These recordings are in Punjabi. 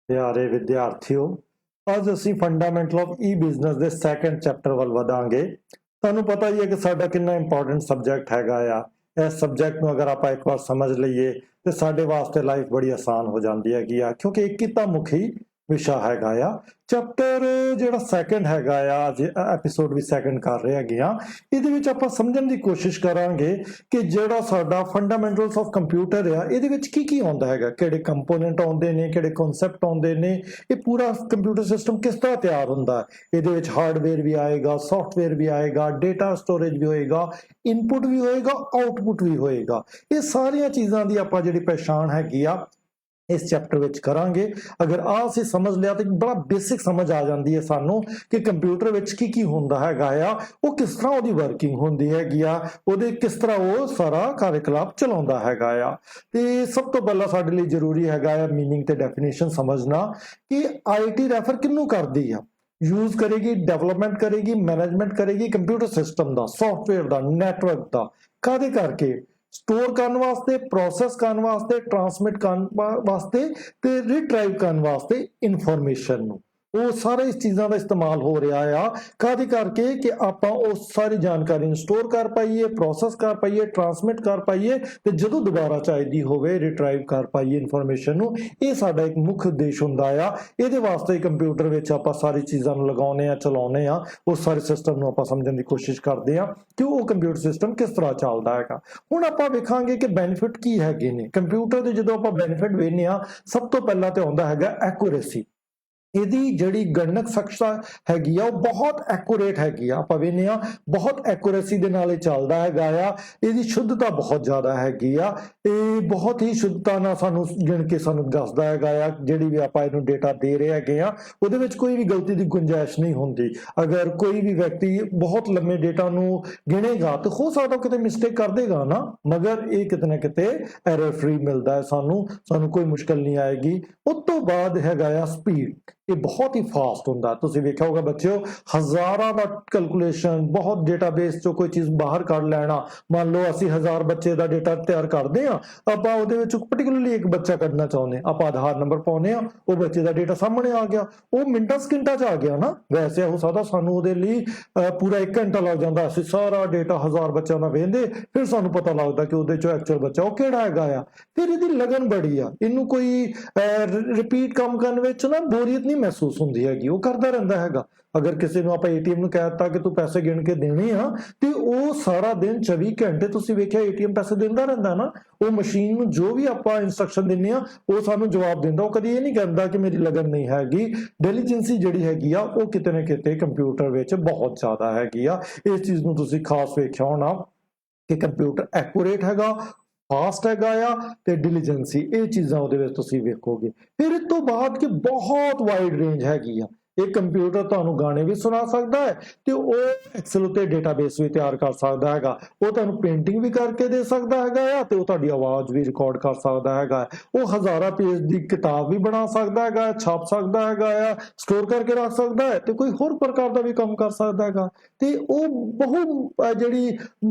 ਪਿਆਰੇ ਵਿਦਿਆਰਥੀਓ, ਅੱਜ ਅਸੀਂ ਫੰਡਾਮੈਂਟਲ ਆਫ ਈ ਬਿਜ਼ਨਸ ਦੇ ਸੈਕੰਡ ਚੈਪਟਰ ਵੱਲ ਵਧਾਂਗੇ। ਤੁਹਾਨੂੰ ਪਤਾ ਹੀ ਹੈ ਕਿ ਸਾਡਾ ਕਿੰਨਾ ਇੰਪੋਰਟੈਂਟ ਸਬਜੈਕਟ ਹੈਗਾ ਆ। ਇਸ ਸਬਜੈਕਟ ਨੂੰ ਅਗਰ ਆਪਾਂ ਇੱਕ ਵਾਰ ਸਮਝ ਲਈਏ ਤੇ ਸਾਡੇ ਵਾਸਤੇ ਲਾਈਫ ਬੜੀ ਆਸਾਨ ਹੋ ਜਾਂਦੀ ਹੈਗੀ ਆ, ਕਿਉਂਕਿ ਇੱਕ ਕਿੱਤਾ ਮੁਖੀ ਵਿਸ਼ਾ ਹੈਗਾ ਆ। ਚੈਪਟਰ ਜਿਹੜਾ ਸੈਕੰਡ ਹੈਗਾ ਆ, ਅੱਜ ਐਪੀਸੋਡ ਵੀ ਸੈਕੰਡ ਕਰ ਰਹੇ ਹੈਗੇ ਆ, ਇਹਦੇ ਵਿੱਚ ਆਪਾਂ ਸਮਝਣ ਦੀ ਕੋਸ਼ਿਸ਼ ਕਰਾਂਗੇ ਕਿ ਜਿਹੜਾ ਸਾਡਾ ਫੰਡਾਮੈਂਟਲਸ ਆਫ ਕੰਪਿਊਟਰ ਆ, ਇਹਦੇ ਵਿੱਚ ਕੀ ਕੀ ਆਉਂਦਾ ਹੈਗਾ, ਕਿਹੜੇ ਕੰਪੋਨੈਂਟ ਆਉਂਦੇ ਨੇ, ਕਿਹੜੇ ਕਨਸੈਪਟ ਆਉਂਦੇ ਨੇ, ਇਹ ਪੂਰਾ ਕੰਪਿਊਟਰ ਸਿਸਟਮ ਕਿਸ ਤਰ੍ਹਾਂ ਤਿਆਰ ਹੁੰਦਾ ਹੈ। ਇਹਦੇ ਵਿੱਚ ਹਾਰਡਵੇਅਰ ਵੀ ਆਏਗਾ, ਸੌਫਟਵੇਅਰ ਵੀ ਆਏਗਾ, ਡੇਟਾ ਸਟੋਰੇਜ ਵੀ ਹੋਏਗਾ, ਇਨਪੁਟ ਵੀ ਹੋਏਗਾ, ਆਊਟਪੁੱਟ ਵੀ ਹੋਏਗਾ। ਇਹ ਸਾਰੀਆਂ ਚੀਜ਼ਾਂ ਦੀ ਆਪਾਂ ਜਿਹੜੀ ਪਛਾਣ ਹੈਗੀ ਆ ਇਸ ਚੈਪਟਰ ਵਿੱਚ ਕਰਾਂਗੇ। ਅਗਰ ਆ ਅਸੀਂ ਸਮਝ ਲਿਆ ਤਾਂ ਬੜਾ ਬੇਸਿਕ ਸਮਝ ਆ ਜਾਂਦੀ ਹੈ ਸਾਨੂੰ ਕਿ ਕੰਪਿਊਟਰ ਵਿੱਚ ਕੀ ਕੀ ਹੁੰਦਾ ਹੈਗਾ ਆ, ਉਹ ਕਿਸ ਤਰ੍ਹਾਂ ਉਹਦੀ ਵਰਕਿੰਗ ਹੁੰਦੀ ਹੈਗੀ ਆ, ਉਹਦੇ ਕਿਸ ਤਰ੍ਹਾਂ ਉਹ ਸਾਰਾ ਕਾਰਜਕਲਾਪ ਚਲਾਉਂਦਾ ਹੈਗਾ ਆ। ਤੇ ਸਭ ਤੋਂ ਪਹਿਲਾਂ ਸਾਡੇ ਲਈ ਜ਼ਰੂਰੀ ਹੈਗਾ ਆ ਮੀਨਿੰਗ ਤੇ ਡੈਫੀਨੇਸ਼ਨ ਸਮਝਣਾ ਕਿ ਆਈਟੀ ਰੈਫਰ ਕਿਹਨੂੰ ਕਰਦੀ ਆ। ਯੂਜ਼ ਕਰੇਗੀ, ਡਿਵੈਲਪਮੈਂਟ ਕਰੇਗੀ, ਮੈਨੇਜਮੈਂਟ ਕਰੇਗੀ ਕੰਪਿਊਟਰ ਸਿਸਟਮ ਦਾ, ਸੌਫਟਵੇਅਰ ਦਾ, ਨੈਟਵਰਕ ਦਾ। ਕਾਹਦੇ ਕਰਕੇ? ਸਟੋਰ ਕਰਨ ਵਾਸਤੇ, ਪ੍ਰੋਸੈਸ ਕਰਨ ਵਾਸਤੇ, ਟਰਾਂਸਮਿਟ ਕਰਨ ਵਾਸਤੇ ਤੇ ਰੀਟਰਾਈਵ ਕਰਨ ਵਾਸਤੇ ਇਨਫੋਰਮੇਸ਼ਨ ਨੂੰ। ਉਹ ਸਾਰੇ ਇਸ ਚੀਜ਼ਾਂ ਦਾ ਇਸਤੇਮਾਲ ਹੋ ਰਿਹਾ ਆ। ਕਾਹਦੇ ਕਰਕੇ? ਕਿ ਆਪਾਂ ਉਹ ਸਾਰੀ ਜਾਣਕਾਰੀ ਨੂੰ ਸਟੋਰ ਕਰ ਪਾਈਏ, ਪ੍ਰੋਸੈਸ ਕਰ ਪਾਈਏ, ਟਰਾਂਸਮਿਟ ਕਰ ਪਾਈਏ ਤੇ ਜਦੋਂ ਦੁਬਾਰਾ ਚਾਹੀਦੀ ਹੋਵੇ ਰੀਟਰਾਈਵ ਕਰ ਪਾਈਏ ਇਨਫੋਰਮੇਸ਼ਨ ਨੂੰ। ਇਹ ਸਾਡਾ ਇੱਕ ਮੁੱਖ ਉਦੇਸ਼ ਹੁੰਦਾ ਆ। ਇਹਦੇ ਵਾਸਤੇ ਕੰਪਿਊਟਰ ਵਿੱਚ ਆਪਾਂ ਸਾਰੀ ਚੀਜ਼ਾਂ ਨੂੰ ਲਗਾਉਂਦੇ ਆ, ਚਲਾਉਂਦੇ ਆ, ਉਸ ਸਾਰੇ ਸਿਸਟਮ ਨੂੰ ਆਪਾਂ ਸਮਝਣ ਦੀ ਕੋਸ਼ਿਸ਼ ਕਰਦੇ ਆ ਕਿ ਉਹ ਕੰਪਿਊਟਰ ਸਿਸਟਮ ਕਿਸ ਤਰ੍ਹਾਂ ਚੱਲਦਾ ਹੈਗਾ। ਹੁਣ ਆਪਾਂ ਵੇਖਾਂਗੇ ਕਿ ਬੈਨੀਫਿਟ ਕੀ ਹੈਗੇ ਨੇ ਕੰਪਿਊਟਰ ਦੇ। ਜਦੋਂ ਆਪਾਂ ਬੈਨੀਫਿਟ ਵੇਖਦੇ ਆ, ਸਭ ਤੋਂ ਪਹਿਲਾਂ ਤੇ ਆਉਂਦਾ ਹੈਗਾ ਐਕੂਰੇਸੀ। ਇਹਦੀ ਜਿਹੜੀ ਗਣਨਕ ਸ਼ਕਤੀ ਹੈਗੀ ਆ ਉਹ ਬਹੁਤ ਐਕੂਰੇਟ ਹੈਗੀ ਆ। ਆਪਾਂ ਵੇਖਦੇ ਆ ਬਹੁਤ ਐਕੂਰੇਸੀ ਦੇ ਨਾਲ ਇਹ ਚੱਲਦਾ ਹੈਗਾ ਆ। ਇਹਦੀ ਸ਼ੁੱਧਤਾ ਬਹੁਤ ਜ਼ਿਆਦਾ ਹੈਗੀ ਆ। ਇਹ ਬਹੁਤ ਹੀ ਸ਼ੁੱਧਤਾ ਨਾਲ ਸਾਨੂੰ ਗਿਣ ਕੇ ਸਾਨੂੰ ਦੱਸਦਾ ਹੈਗਾ ਆ। ਜਿਹੜੀ ਵੀ ਆਪਾਂ ਇਹਨੂੰ ਡੇਟਾ ਦੇ ਰਹੇ ਹੈਗੇ ਆ, ਉਹਦੇ ਵਿੱਚ ਕੋਈ ਵੀ ਗਲਤੀ ਦੀ ਗੁੰਜਾਇਸ਼ ਨਹੀਂ ਹੁੰਦੀ। ਅਗਰ ਕੋਈ ਵੀ ਵਿਅਕਤੀ ਬਹੁਤ ਲੰਮੇ ਡੇਟਾ ਨੂੰ ਗਿਣੇਗਾ ਤਾਂ ਹੋ ਸਕਦਾ ਕਿਤੇ ਮਿਸਟੇਕ ਕਰ ਦੇਗਾ ਨਾ, ਮਗਰ ਇਹ ਕਿਤੇ ਨਾ ਕਿਤੇ ਐਰਰ ਫ੍ਰੀ ਮਿਲਦਾ ਹੈ ਸਾਨੂੰ ਕੋਈ ਮੁਸ਼ਕਲ ਨਹੀਂ ਆਏਗੀ। ਉਸ ਤੋਂ ਬਾਅਦ ਹੈਗਾ ਆ ਸਪੀਡ। ਇਹ ਬਹੁਤ ਹੀ ਫਾਸਟ ਹੁੰਦਾ। ਤੁਸੀਂ ਵੇਖਿਆ ਹੋਗਾ ਬੱਚਿਓ, ਹਜ਼ਾਰਾਂ ਦਾ ਕੈਲਕੂਲੇਸ਼ਨ, ਬਹੁਤ ਡੇਟਾਬੇਸ ਚੋਂ ਕੋਈ ਚੀਜ਼ ਬਾਹਰ ਕੱਢ ਲੈਣਾ। ਮੰਨ ਲਓ ਅਸੀਂ 1000 ਬੱਚੇ ਦਾ ਡੇਟਾ ਤਿਆਰ ਕਰਦੇ ਆ, ਆਪਾਂ ਉਹਦੇ ਵਿੱਚ ਪਾਰਟਿਕੂਲਰਲੀ ਇੱਕ ਬੱਚਾ ਕੱਢਣਾ ਚਾਹੁੰਦੇ, ਆਪਾਂ ਆਧਾਰ ਨੰਬਰ ਪਾਉਂਦੇ ਆ, ਉਹ ਬੱਚੇ ਦਾ ਡੇਟਾ ਸਾਹਮਣੇ ਆ ਗਿਆ। ਉਹ ਮਿੰਟਾਂ ਸਕਿੰਟਾਂ 'ਚ ਆ ਗਿਆ ਨਾ। ਵੈਸੇ ਹੋ ਸਕਦਾ ਸਾਨੂੰ ਉਹਦੇ ਲਈ ਪੂਰਾ 1 ਘੰਟਾ ਲੱਗ ਜਾਂਦਾ। ਅਸੀਂ ਸਾਰਾ ਡੇਟਾ 1000 ਬੱਚਿਆਂ ਦਾ ਵੇਖਦੇ, ਫਿਰ ਸਾਨੂੰ ਪਤਾ ਲੱਗਦਾ ਕਿ ਉਹਦੇ ਚੋਂ ਐਕਚੁਅਲ ਬੱਚਾ ਉਹ ਕਿਹੜਾ ਹੈਗਾ ਆ। ਫਿਰ ਇਹਦੀ ਲਗਨ ਬੜੀ ਆ। ਇਹਨੂੰ ਕੋਈ ਰਿਪੀਟ ਕੰਮ ਕਰਨ ਵਿੱਚ ਨਾ ਬੋਰੀਅਤ ਨਹੀਂ ਮਹਿਸੂਸ ਹੁੰਦੀ ਹੈਗੀ, ਉਹ ਕਰਦਾ ਰਹਿੰਦਾ ਹੈਗਾ। ਅਗਰ ਕਿਸੇ ਨੂੰ ਆਪਾਂ ਏਟੀਐਮ ਨੂੰ ਕਹਿ ਦਿੱਤਾ ਕਿ ਤੂੰ ਪੈਸੇ ਗਿਣ ਕੇ ਦੇਣੇ ਆ, ਤੇ ਉਹ ਸਾਰਾ ਦਿਨ 24 ਘੰਟੇ ਤੁਸੀਂ ਵੇਖਿਆ ਏਟੀਐਮ ਪੈਸੇ ਦਿੰਦਾ ਰਹਿੰਦਾ ਨਾ। ਉਹ ਮਸ਼ੀਨ ਨੂੰ ਜੋ ਵੀ ਆਪਾਂ ਇੰਸਟਰਕਸ਼ਨ ਦਿੰਦੇ ਆ, ਉਹ ਸਾਨੂੰ ਜਵਾਬ ਦਿੰਦਾ। ਉਹ ਕਦੀ ਇਹ ਨਹੀਂ ਕਹਿੰਦਾ ਕਿ ਮੇਰੀ ਲਗਨ ਨਹੀਂ ਹੈਗੀ। ਡੈਲੀਜੈਂਸੀ ਜਿਹੜੀ ਹੈਗੀ ਆ ਉਹ ਕਿਤੇ ਨਾ ਕਿਤੇ ਕੰਪਿਊਟਰ ਵਿੱਚ ਬਹੁਤ ਜ਼ਿਆਦਾ ਹੈਗੀ ਆ। ਇਸ ਚੀਜ਼ ਨੂੰ ਤੁਸੀਂ ਖਾਸ ਵੇਖਿਆ ਹੋਣਾ ਕਿ ਕੰਪਿਊਟਰ ਐਕੂਰੇਟ ਹੈਗਾ, ਫਾਸਟ ਹੈਗਾ ਆ ਤੇ ਡਿਲੀਜੈਂਸੀ, ਇਹ ਚੀਜ਼ਾਂ ਉਹਦੇ ਵਿੱਚ ਤੁਸੀਂ ਵੇਖੋਗੇ। ਫਿਰ ਇਸ ਤੋਂ ਬਾਅਦ ਕਿ ਬਹੁਤ ਵਾਈਡ ਰੇਂਜ ਹੈਗੀ ਆ। ਇਹ ਕੰਪਿਊਟਰ ਤੁਹਾਨੂੰ ਗਾਣੇ ਵੀ ਸੁਣਾ ਸਕਦਾ ਹੈ ਤੇ ਉਹ ਐਕਸਲ ਉੱਤੇ ਡੇਟਾਬੇਸ ਵੀ ਤਿਆਰ ਕਰ ਸਕਦਾ ਹੈਗਾ। ਉਹ ਤੁਹਾਨੂੰ ਪੇਂਟਿੰਗ ਵੀ ਕਰਕੇ ਦੇ ਸਕਦਾ ਹੈਗਾ ਆ ਤੇ ਉਹ ਤੁਹਾਡੀ ਆਵਾਜ਼ ਵੀ ਰਿਕਾਰਡ ਕਰ ਸਕਦਾ ਹੈਗਾ। ਉਹ ਹਜ਼ਾਰਾਂ ਪੇਜ ਦੀ ਕਿਤਾਬ ਵੀ ਬਣਾ ਸਕਦਾ ਹੈਗਾ, ਛਾਪ ਸਕਦਾ ਹੈਗਾ ਆ, ਸਟੋਰ ਕਰਕੇ ਰੱਖ ਸਕਦਾ ਹੈ ਤੇ ਕੋਈ ਹੋਰ ਪ੍ਰਕਾਰ ਦਾ ਵੀ ਕੰਮ ਕਰ ਸਕਦਾ ਹੈਗਾ। ਤੇ ਉਹ ਬਹੁ ਜਿਹੜੀ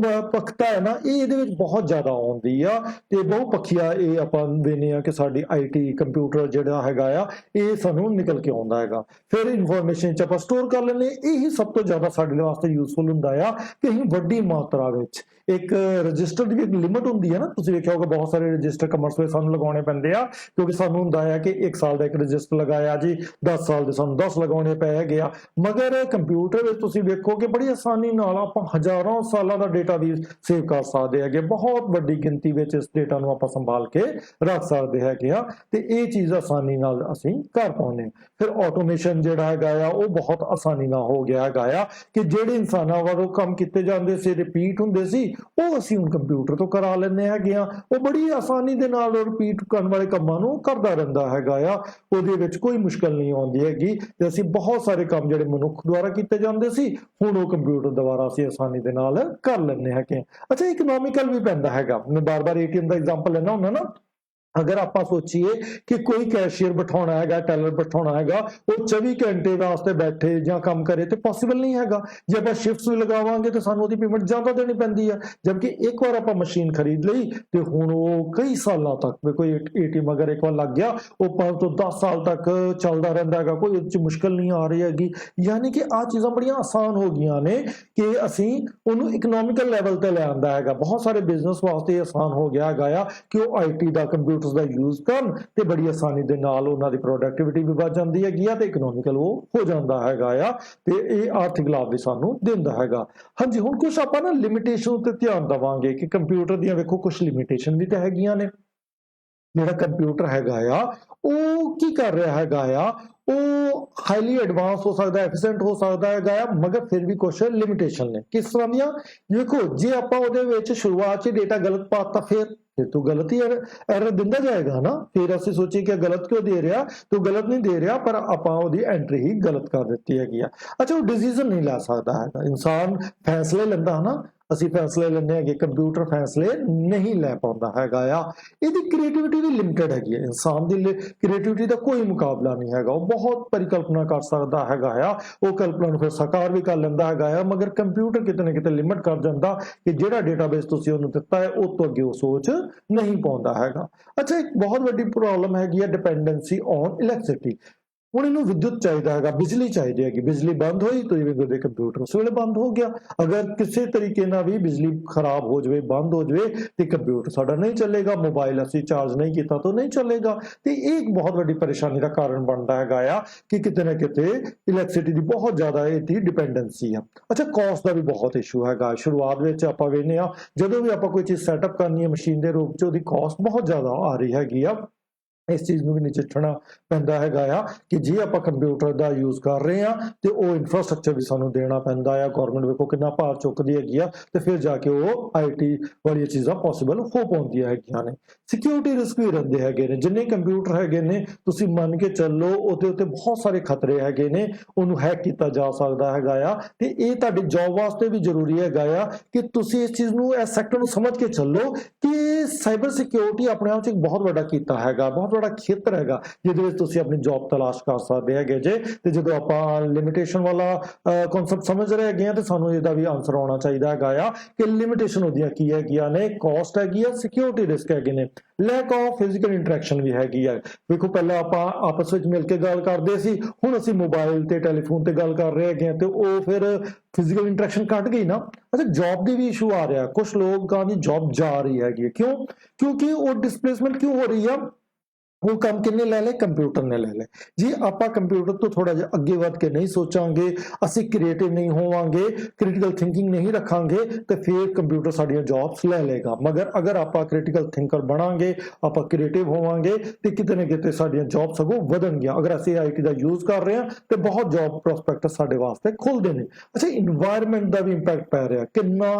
ਪੱਖਤਾ ਹੈ ਨਾ, ਇਹ ਇਹਦੇ ਵਿੱਚ ਬਹੁਤ ਜ਼ਿਆਦਾ ਆਉਂਦੀ ਆ ਤੇ ਬਹੁ ਪੱਖੀਆ ਇਹ ਆਪਾਂ ਵੇਖਦੇ ਆ ਕਿ ਸਾਡੀ ਆਈਟੀ ਕੰਪਿਊਟਰ ਜਿਹੜਾ ਹੈਗਾ ਆ, ਇਹ ਸਾਨੂੰ ਨਿਕਲ ਕੇ ਆਉਂਦਾ ਹੈਗਾ। ਫਿਰ ਇਨਫੋਰਮੇਸ਼ਨ ਚ ਆਪਾਂ ਸਟੋਰ ਕਰ ਲੈਂਦੇ। ਇਹੀ ਸਭ ਤੋਂ ਜ਼ਿਆਦਾ ਸਾਡੇ ਵਾਸਤੇ ਯੂਜ਼ਫੁਲ ਹੁੰਦਾ ਆ ਕਿ ਅਸੀਂ ਵੱਡੀ ਮਾਤਰਾ ਵਿੱਚ ਇੱਕ ਰਜਿਸਟਰ ਦੀ ਇੱਕ ਲਿਮਿਟ ਹੁੰਦੀ ਹੈ ਨਾ। ਤੁਸੀਂ ਵੇਖਿਆ ਹੋਗਾ ਬਹੁਤ ਸਾਰੇ ਰਜਿਸਟਰ ਕਮਰਸ ਵਿੱਚ ਸਾਨੂੰ ਲਗਾਉਣੇ ਪੈਂਦੇ ਆ, ਕਿਉਂਕਿ ਸਾਨੂੰ ਹੁੰਦਾ ਆ ਕਿ 1 ਸਾਲ ਦਾ ਇੱਕ ਰਜਿਸਟਰ ਲਗਾਇਆ ਜੀ, 10 ਸਾਲ ਦੇ ਸਾਨੂੰ 10 ਲਗਾਉਣੇ ਪਏ ਹੈਗੇ ਆ। ਮਗਰ ਕੰਪਿਊਟਰ ਵਿੱਚ ਤੁਸੀਂ ਵੇਖੋ ਕਿ ਬੜੀ ਆਸਾਨੀ ਨਾਲ ਆਪਾਂ ਹਜ਼ਾਰਾਂ ਸਾਲਾਂ ਦਾ ਡੇਟਾ ਵੀ ਸੇਵ ਕਰ ਸਕਦੇ ਹੈਗੇ। ਬਹੁਤ ਵੱਡੀ ਗਿਣਤੀ ਵਿੱਚ ਇਸ ਡੇਟਾ ਨੂੰ ਆਪਾਂ ਸੰਭਾਲ ਕੇ ਰੱਖ ਸਕਦੇ ਹੈਗੇ ਆ ਤੇ ਇਹ ਚੀਜ਼ ਆਸਾਨੀ ਨਾਲ ਅਸੀਂ ਕਰ ਪਾਉਂਦੇ ਹਾਂ। ਫਿਰ ਆਟੋਮੇਸ਼ਨ ਜਿਹੜਾ ਹੈਗਾ ਆ ਉਹ ਬਹੁਤ ਆਸਾਨੀ ਨਾਲ ਹੋ ਗਿਆ ਹੈਗਾ ਆ ਕਿ ਜਿਹੜੇ ਇਨਸਾਨਾਂ ਵੱਲੋਂ ਕੰਮ ਕੀਤੇ ਜਾਂਦੇ ਸੀ, ਰਿਪੀਟ ਹੁੰਦੇ ਸੀ, ਉਹ ਅਸੀਂ ਹੁਣ ਕੰਪਿਊਟਰ ਤੋਂ ਕਰਾ ਲੈਂਦੇ ਹੈਗੇ ਆ। ਉਹ ਬੜੀ ਆਸਾਨੀ ਦੇ ਨਾਲ ਰਿਪੀਟ ਕਰਨ ਵਾਲੇ ਕੰਮਾਂ ਨੂੰ ਕਰਦਾ ਰਹਿੰਦਾ ਹੈਗਾ ਆ। ਉਹਦੇ ਵਿੱਚ ਕੋਈ ਮੁਸ਼ਕਲ ਨਹੀਂ ਆਉਂਦੀ ਹੈਗੀ ਤੇ ਅਸੀਂ ਬਹੁਤ ਸਾਰੇ ਕੰਮ ਜਿਹੜੇ ਮਨੁੱਖ ਦੁਆਰਾ ਕੀਤੇ ਜਾਂਦੇ ਸੀ, ਹੁਣ ਉਹ ਕੰਪਿਊਟਰ ਦੁਆਰਾ ਅਸੀਂ ਆਸਾਨੀ ਦੇ ਨਾਲ ਕਰ ਲੈਂਦੇ ਹੈਗੇ। ਅੱਛਾ, ਇਕਨੋਮਿਕਲ ਵੀ ਪੈਂਦਾ ਹੈਗਾ। ਮੈਂ ਬਾਰ-ਬਾਰ ਏਟੀਐਮ ਦਾ ਐਗਜ਼ਾਮਪਲ ਲੈਣਾ ਹੁੰਦਾ ਨਾ। अगर आप सोचिए कि कोई कैशियर बिठाना है, टेलर बिठाना है, वो 24 घंटे वास्ते बैठे या काम करे तो पॉसिबल नहीं है। जे आप शिफ्ट्स भी लगावांगे तो सानू ओदी पेमेंट ज्यादा देनी पैंदी है, जबकि एक बार आप मशीन खरीद लई तो हुण वो कई सालों तक कोई एटीएम अगर एक बार लग गया वो 5 तो 10 साल तक चलता रहिंदा है, कोई उहदे च मुश्किल नहीं आ रही हैगी। यानी कि आ चीज़ां बड़ियां आसान हो गईयां ने कि असीं उहनूं इकनॉमिकल लैवल ते ले आंदा हैगा। बहुत सारे बिजनेस वास्ते आसान हो गया हैगा कि वो IT दा कंप्यूटर ਦਾ यूज ਕਰਨ ਤੇ ਬੜੀ ਆਸਾਨੀ ਦੇ ਨਾਲ ਉਹਨਾਂ ਦੀ ਪ੍ਰੋਡਕਟਿਵਿਟੀ ਵੀ ਵੱਧ ਜਾਂਦੀ ਹੈਗੀ ਆ ਤੇ ਇਕਨੋਮਿਕਲ ਉਹ ਹੋ ਜਾਂਦਾ ਹੈਗਾ ਆ ਤੇ ਇਹ ਆਰਥਿਕ ਲਾਭ ਵੀ ਸਾਨੂੰ ਦਿੰਦਾ ਹੈਗਾ। ਹਾਂਜੀ, ਹੁਣ ਕੁਝ ਆਪਾਂ ਨਾ ਲਿਮਿਟੇਸ਼ਨ ਤੇ ਧਿਆਨ ਦੇਵਾਂਗੇ ਕਿ ਕੰਪਿਊਟਰ ਦੀਆਂ ਵੇਖੋ ਕੁਝ ਲਿਮਿਟੇਸ਼ਨ ਵੀ ਤਾਂ ਹੈਗੀਆਂ ਨੇ। ਜਿਹੜਾ ਕੰਪਿਊਟਰ ਹੈਗਾ ਆ ਉਹ ਕੀ ਕਰ ਰਿਹਾ ਹੈਗਾ ਆ, ਉਹ ਹਾਈਲੀ ਐਡਵਾਂਸ ਹੋ ਸਕਦਾ, ਐਫੀਸ਼ੀਐਂਟ ਹੋ ਸਕਦਾ ਹੈਗਾ ਆ, ਮਗਰ ਫਿਰ ਵੀ ਕੁਝ ਲਿਮਿਟੇਸ਼ਨ ਨੇ। ਕਿਸ ਤਰ੍ਹਾਂ ਦੀਆਂ? ਦੇਖੋ, ਜੇ ਆਪਾਂ ਉਹਦੇ ਵਿੱਚ ਸ਼ੁਰੂਆਤ 'ਚ ਡੇਟਾ ਗਲਤ ਪਾਤਾ फिर तो गलत ही एरर दिंदा जाएगा ना। फिर असं सोचिए कि गलत क्यों दे रहा, तो गलत नहीं दे रहा पर आपां ओहदी एंट्री ही गलत कर दित्ती हैगी आ। अच्छा, वो डिसीजन नहीं लै सकदा हैगा, इंसान फैसले लैंदा ना, ਅਸੀਂ फैसले ਲੈਂਦੇ ਹੈਗੇ, कंप्यूटर फैसले नहीं लै पाਉਂਦਾ ਹੈਗਾ ਆ। ਇਹਦੀ ਕ੍ਰੀਏਟੀਵਿਟੀ ਵੀ ਲਿਮਿਟਡ ਹੈਗੀ ਹੈ। ਇਨਸਾਨ ਦੀ ਕ੍ਰੀਏਟੀਵਿਟੀ ਦਾ ਕੋਈ ਮੁਕਾਬਲਾ ਨਹੀਂ ਹੈਗਾ। ਉਹ ਬਹੁਤ ਪਰਿਕਲਪਨਾ ਕਰ ਸਕਦਾ ਹੈਗਾ ਆ, ਉਹ ਕਲਪਨਾ ਨੂੰ ਫਿਰ ਸਾਕਾਰ ਵੀ ਕਰ ਲੈਂਦਾ ਹੈਗਾ ਆ, ਮਗਰ ਕੰਪਿਊਟਰ ਕਿਤੇ ਨਾ ਕਿਤੇ ਲਿਮਿਟ ਕਰ ਜਾਂਦਾ ਕਿ ਜਿਹੜਾ ਡੇਟਾਬੇਸ ਤੁਸੀਂ ਉਹਨੂੰ ਦਿੱਤਾ ਹੈ ਉਹ ਤੋਂ ਅੱਗੇ ਉਹ ਸੋਚ ਨਹੀਂ ਪਾਉਂਦਾ ਹੈਗਾ। ਅੱਛਾ, ਇੱਕ ਬਹੁਤ ਵੱਡੀ ਪ੍ਰੋਬਲਮ ਹੈਗੀ ਹੈ ਡਿਪੈਂਡੈਂਸੀ ਔਨ ਇਲੈਕਟ੍ਰਿਸਿਟੀ। ਹੁਣ ਇਹਨੂੰ ਵਿਦਿਅਤ ਚਾਹੀਦਾ ਹੈਗਾ, ਬਿਜਲੀ ਚਾਹੀਦੀ ਹੈਗੀ। ਬਿਜਲੀ ਬੰਦ ਹੋਈ ਤਾਂ ਜਿਵੇਂ ਉਹਦੇ ਕੰਪਿਊਟਰ ਉਸ ਵੇਲੇ ਬੰਦ ਹੋ ਗਿਆ। ਅਗਰ ਕਿਸੇ ਤਰੀਕੇ ਨਾਲ ਵੀ ਬਿਜਲੀ ਖਰਾਬ ਹੋ ਜਾਵੇ, ਬੰਦ ਹੋ ਜਾਵੇ ਤੇ ਕੰਪਿਊਟਰ ਸਾਡਾ ਨਹੀਂ ਚੱਲੇਗਾ, ਮੋਬਾਈਲ ਅਸੀਂ ਚਾਰਜ ਨਹੀਂ ਕੀਤਾ ਤਾਂ ਨਹੀਂ ਚੱਲੇਗਾ। ਤੇ ਇਹ ਇੱਕ ਬਹੁਤ ਵੱਡੀ ਪਰੇਸ਼ਾਨੀ ਦਾ ਕਾਰਨ ਬਣਦਾ ਹੈਗਾ ਆ ਕਿ ਕਿਤੇ ਨਾ ਕਿਤੇ ਇਲੈਕਟ੍ਰਿਸਿਟੀ ਦੀ ਬਹੁਤ ਜ਼ਿਆਦਾ ਇਹਦੀ ਡਿਪੈਂਡੈਂਸੀ ਆ। ਅੱਛਾ, ਕਾਸਟ ਦਾ ਵੀ ਬਹੁਤ ਇਸ਼ੂ ਹੈਗਾ। ਸ਼ੁਰੂਆਤ ਵਿੱਚ ਆਪਾਂ ਵੇਖਦੇ ਆ ਜਦੋਂ ਵੀ ਆਪਾਂ ਕੋਈ ਚੀਜ਼ ਸੈਟਅਪ ਕਰਨੀ ਹੈ ਮਸ਼ੀਨ ਦੇ ਰੂਪ 'ਚ, ਉਹਦੀ ਕਾਸਟ ਬਹੁਤ ਜ਼ਿਆਦਾ ਆ ਰਹੀ ਹੈਗੀ ਆ। ਇਸ ਚੀਜ਼ ਨੂੰ ਵੀ ਨਜਿੱਠਣਾ ਪੈਂਦਾ ਹੈਗਾ ਆ ਕਿ ਜੇ ਆਪਾਂ ਕੰਪਿਊਟਰ ਦਾ ਯੂਜ਼ ਕਰ ਰਹੇ ਆ ਤੇ ਉਹ ਇਨਫਰਾਸਟ੍ਰਕਚਰ ਵੀ ਸਾਨੂੰ ਦੇਣਾ ਪੈਂਦਾ ਆ। ਗੌਰਮੈਂਟ ਵੇਖੋ ਕਿੰਨਾ ਭਾਰ ਚੁੱਕਦੀ ਹੈਗੀ ਆ ਤੇ ਫਿਰ ਜਾ ਕੇ ਉਹ IT ਵਾਲੀਆਂ ਚੀਜ਼ਾਂ ਪੋਸੀਬਲ ਹੋ ਪਾਉਂਦੀਆਂ ਹੈਗੀਆਂ ਨੇ। ਸਿਕਿਉਰਿਟੀ ਰਿਸਕ ਵੀ ਰਹਿੰਦੇ ਹੈਗੇ ਨੇ। ਜਿੰਨੇ ਕੰਪਿਊਟਰ ਹੈਗੇ ਨੇ ਤੁਸੀਂ ਮੰਨ ਕੇ ਚੱਲੋ ਉਹਦੇ ਉੱਤੇ ਬਹੁਤ ਸਾਰੇ ਖਤਰੇ ਹੈਗੇ ਨੇ। ਉਹਨੂੰ ਹੈਕ ਕੀਤਾ ਜਾ ਸਕਦਾ ਹੈਗਾ ਆ ਤੇ ਇਹ ਤੁਹਾਡੀ ਜੌਬ ਵਾਸਤੇ ਵੀ ਜ਼ਰੂਰੀ ਹੈਗਾ ਆ ਕਿ ਤੁਸੀਂ ਇਸ ਚੀਜ਼ ਨੂੰ, ਇਸ ਸੈਕਟਰ ਨੂੰ ਸਮਝ ਕੇ ਚੱਲੋ ਕਿ ਸਾਈਬਰ ਸਿਕਿਉਰਿਟੀ ਆਪਣੇ ਆਪ 'ਚ ਇੱਕ ਬਹੁਤ ਵੱਡਾ ਕੀਤਾ ਹੈਗਾ, ਬਹੁਤ ਬੜਾ ਖੇਤਰ ਹੈਗਾ ਜਿਹਦੇ ਵਿੱਚ ਤੁਸੀਂ ਆਪਣੀ ਜੌਬ ਤਲਾਸ਼ ਕਰ ਸਕਦੇ ਹੈਗੇ ਜੇ। ਤੇ ਜਦੋਂ ਆਪਾਂ ਲਿਮਿਟੇਸ਼ਨ ਵਾਲਾ ਕਨਸੈਪਟ ਸਮਝ ਰਹੇ ਹੈਗੇ ਆ ਤੇ ਸਾਨੂੰ ਇਹਦਾ ਵੀ ਆਨਸਰ ਆਉਣਾ ਚਾਹੀਦਾ ਹੈਗਾ ਆ ਕਿ ਲਿਮਿਟੇਸ਼ਨ ਉਹਦੀਆਂ ਕੀ ਹੈਗੀਆਂ ਨੇ। ਕਾਸਟ ਹੈਗੀ ਆ, ਸਿਕਿਉਰਿਟੀ ਰਿਸਕ ਹੈਗੇ ਨੇ, ਲੈਕ ਆਫ ਫਿਜ਼ੀਕਲ ਇੰਟਰੈਕਸ਼ਨ ਵੀ ਹੈਗੀ ਆ। ਵੇਖੋ, ਪਹਿਲਾਂ ਆਪਾਂ ਆਪਸ ਵਿੱਚ ਮਿਲ ਕੇ ਗੱਲ ਕਰਦੇ ਸੀ, ਹੁਣ ਅਸੀਂ ਮੋਬਾਈਲ ਤੇ ਟੈਲੀਫੋਨ ਤੇ ਗੱਲ ਕਰ ਰਹੇ ਹੈਗੇ ਆ ਤੇ ਉਹ ਫਿਰ ਫਿਜ਼ੀਕਲ ਇੰਟਰੈਕਸ਼ਨ ਘਟ ਗਈ ਨਾ। ਅੱਛਾ, ਜੌਬ ਦੀ ਵੀ ਇਸ਼ੂ ਆ ਰਿਹਾ। ਕੁਝ ਲੋਕਾਂ ਦੀ ਜੌਬ ਜਾ ਰਹੀ ਹੈਗੀ। ਕਿਉਂ? ਕਿਉਂਕਿ ਉਹ ਡਿਸਪਲੇਸਮੈਂਟ ਕਿਉਂ ਹੋ ਰਹੀ ਆ? ਉਹ ਕੰਮ ਕਿੰਨੇ ਲੈ ਲਏ? ਕੰਪਿਊਟਰ ਨੇ ਲੈ ਲਏ। ਜੇ ਆਪਾਂ ਕੰਪਿਊਟਰ ਤੋਂ ਥੋੜਾ ਜਿਹਾ ਅੱਗੇ ਵੱਧ ਕੇ ਨਹੀਂ ਸੋਚਾਂਗੇ, ਅਸੀਂ ਕ੍ਰੀਏਟਿਵ ਨਹੀਂ ਹੋਵਾਂਗੇ, ਕ੍ਰਿਟੀਕਲ ਥਿੰਕਿੰਗ ਨਹੀਂ ਰੱਖਾਂਗੇ ਤੇ ਫਿਰ ਕੰਪਿਊਟਰ ਸਾਡੀਆਂ ਜੌਬਸ ਲੈ ਲਏਗਾ। ਮਗਰ ਅਗਰ ਆਪਾਂ ਕ੍ਰਿਟੀਕਲ ਥਿੰਕਰ ਬਣਾਂਗੇ, ਆਪਾਂ ਕ੍ਰੀਏਟਿਵ ਹੋਵਾਂਗੇ ਤੇ ਕਿਤੇ ਨਾ ਕਿਤੇ ਸਾਡੀਆਂ ਜੌਬ ਸਗੋਂ ਵਧਣਗੀਆਂ। ਅਗਰ ਅਸੀਂ IT ਦਾ ਯੂਜ਼ ਕਰ ਰਹੇ ਹਾਂ ਤੇ ਬਹੁਤ ਜੌਬ ਪ੍ਰੋਸਪੈਕਟ ਸਾਡੇ ਵਾਸਤੇ ਖੁੱਲਦੇ ਨੇ। ਅੱਛਾ, ਇਨਵਾਇਰਨਮੈਂਟ ਦਾ ਵੀ ਇੰਪੈਕਟ ਪੈ ਰਿਹਾ। ਕਿੰਨਾ